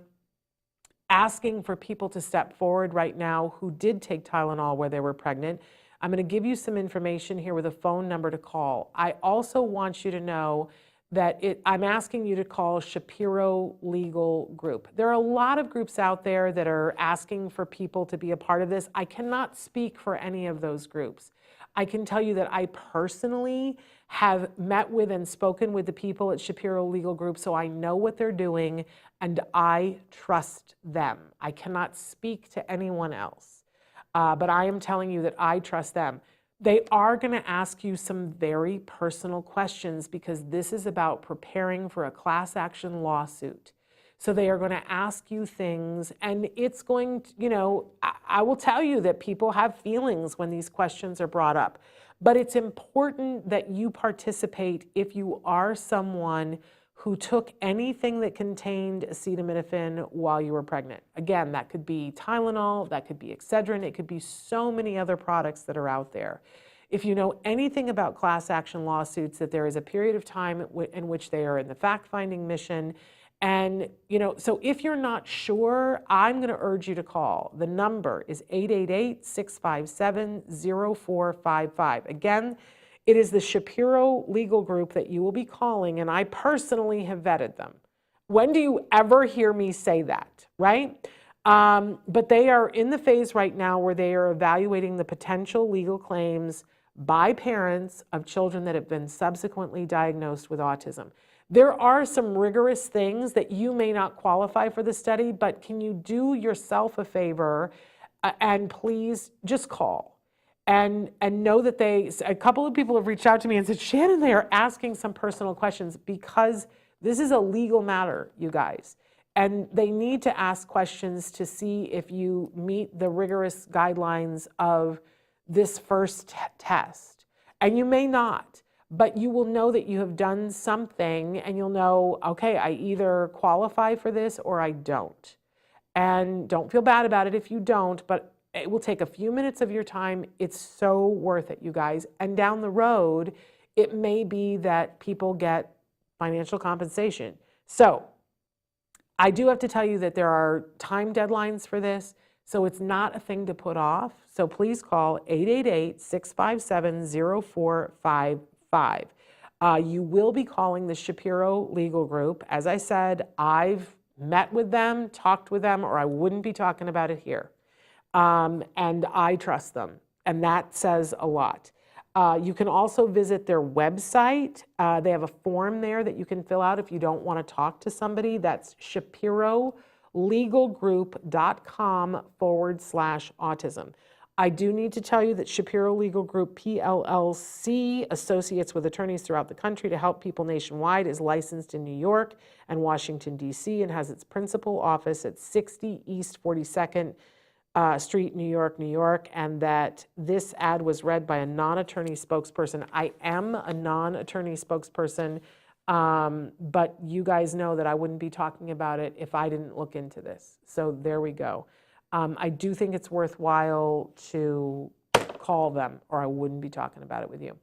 asking for people to step forward right now who did take Tylenol where they were pregnant. I'm going to give you some information here with a phone number to call. I also want you to know that I'm asking you to call Shapiro Legal Group. There are a lot of groups out there that are asking for people to be a part of this. I cannot speak for any of those groups. I can tell you that I personally have met with and spoken with the people at Shapiro Legal Group, so I know what they're doing and I trust them. I cannot speak to anyone else. But I am telling you that I trust them. They are going to ask you some very personal questions because this is about preparing for a class action lawsuit. So they are going to ask you things, and it's going to, I will tell you that people have feelings when these questions are brought up. But it's important that you participate if you are someone who took anything that contained acetaminophen while you were pregnant. Again, that could be Tylenol, that could be Excedrin, it could be so many other products that are out there. If you know anything about class action lawsuits, that there is a period of time in which they are in the fact-finding mission. And, so if you're not sure, I'm going to urge you to call. The number is 888-657-0455. Again, it is the Shapiro Legal Group that you will be calling, and I personally have vetted them. When do you ever hear me say that, right? But they are in the phase right now where they are evaluating the potential legal claims by parents of children that have been subsequently diagnosed with autism. There are some rigorous things that you may not qualify for the study, but can you do yourself a favor and please just call? And know that a couple of people have reached out to me and said, Shannon, they are asking some personal questions because this is a legal matter, you guys. And they need to ask questions to see if you meet the rigorous guidelines of this first test. And you may not, but you will know that you have done something and you'll know, okay, I either qualify for this or I don't. And don't feel bad about it if you don't, but it will take a few minutes of your time. It's so worth it, you guys. And down the road, it may be that people get financial compensation. So I do have to tell you that there are time deadlines for this, so it's not a thing to put off. So please call 888-657-0455. You will be calling the Shapiro Legal Group. As I said, I've met with them, talked with them, or I wouldn't be talking about it here. And I trust them, and that says a lot. You can also visit their website. They have a form there that you can fill out if you don't want to talk to somebody. That's ShapiroLegalGroup.com/autism. I do need to tell you that Shapiro Legal Group PLLC associates with attorneys throughout the country to help people nationwide, is licensed in New York and Washington, D.C., and has its principal office at 60 East 42nd Street, New York, New York, and that this ad was read by a non-attorney spokesperson. I am a non-attorney spokesperson, but you guys know that I wouldn't be talking about it if I didn't look into this. So there we go. I do think it's worthwhile to call them, or I wouldn't be talking about it with you.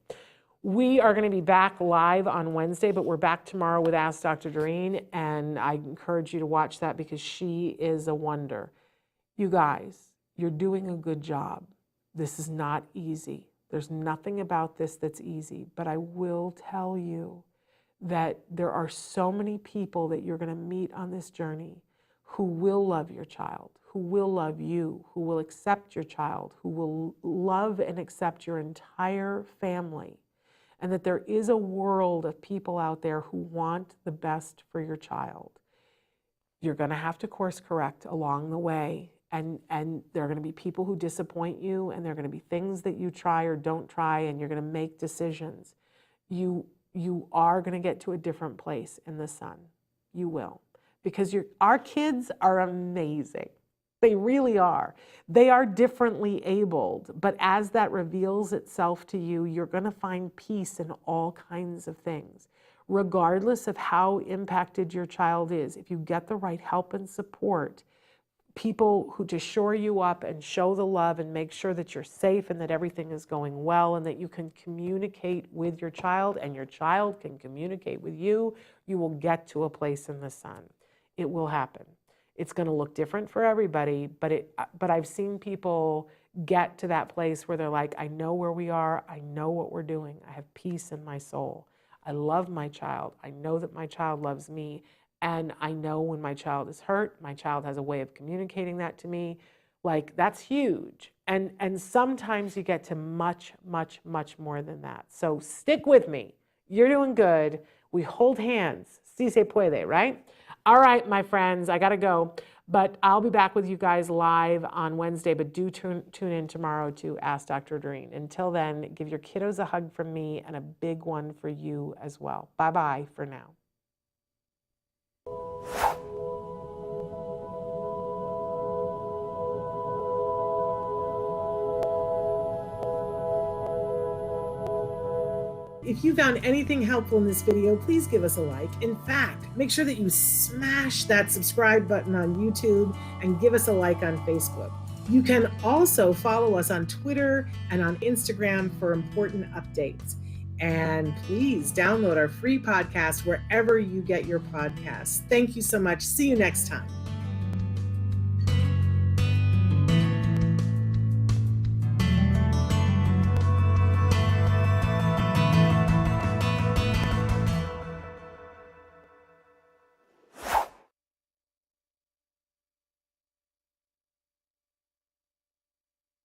We are going to be back live on Wednesday, but we're back tomorrow with Ask Dr. Doreen, and I encourage you to watch that because she is a wonder. You guys, you're doing a good job. This is not easy. There's nothing about this that's easy, but I will tell you that there are so many people that you're going to meet on this journey who will love your child, who will love you, who will accept your child, who will love and accept your entire family, and that there is a world of people out there who want the best for your child. You're going to have to course correct along the way, and there are going to be people who disappoint you, and there are going to be things that you try or don't try, and you're going to make decisions. You are going to get to a different place in the sun. You will. Because our kids are amazing. They really are. They are differently abled, but as that reveals itself to you, you're going to find peace in all kinds of things. Regardless of how impacted your child is, if you get the right help and support, people who just shore you up and show the love and make sure that you're safe and that everything is going well and that you can communicate with your child and your child can communicate with you, you will get to a place in the sun. It will happen. It's going to look different for everybody, but I've seen people get to that place where they're like, I know where we are. I know what we're doing. I have peace in my soul. I love my child. I know that my child loves me. And I know when my child is hurt, my child has a way of communicating that to me. Like, that's huge. And sometimes you get to much, much, much more than that. So stick with me. You're doing good. We hold hands. Si se puede, right? All right, my friends, I got to go. But I'll be back with you guys live on Wednesday. But do tune in tomorrow to Ask Dr. Doreen. Until then, give your kiddos a hug from me and a big one for you as well. Bye-bye for now. If you found anything helpful in this video, please give us a like. In fact, make sure that you smash that subscribe button on YouTube and give us a like on Facebook. You can also follow us on Twitter and on Instagram for important updates. And please download our free podcast wherever you get your podcasts. Thank you so much. See you next time.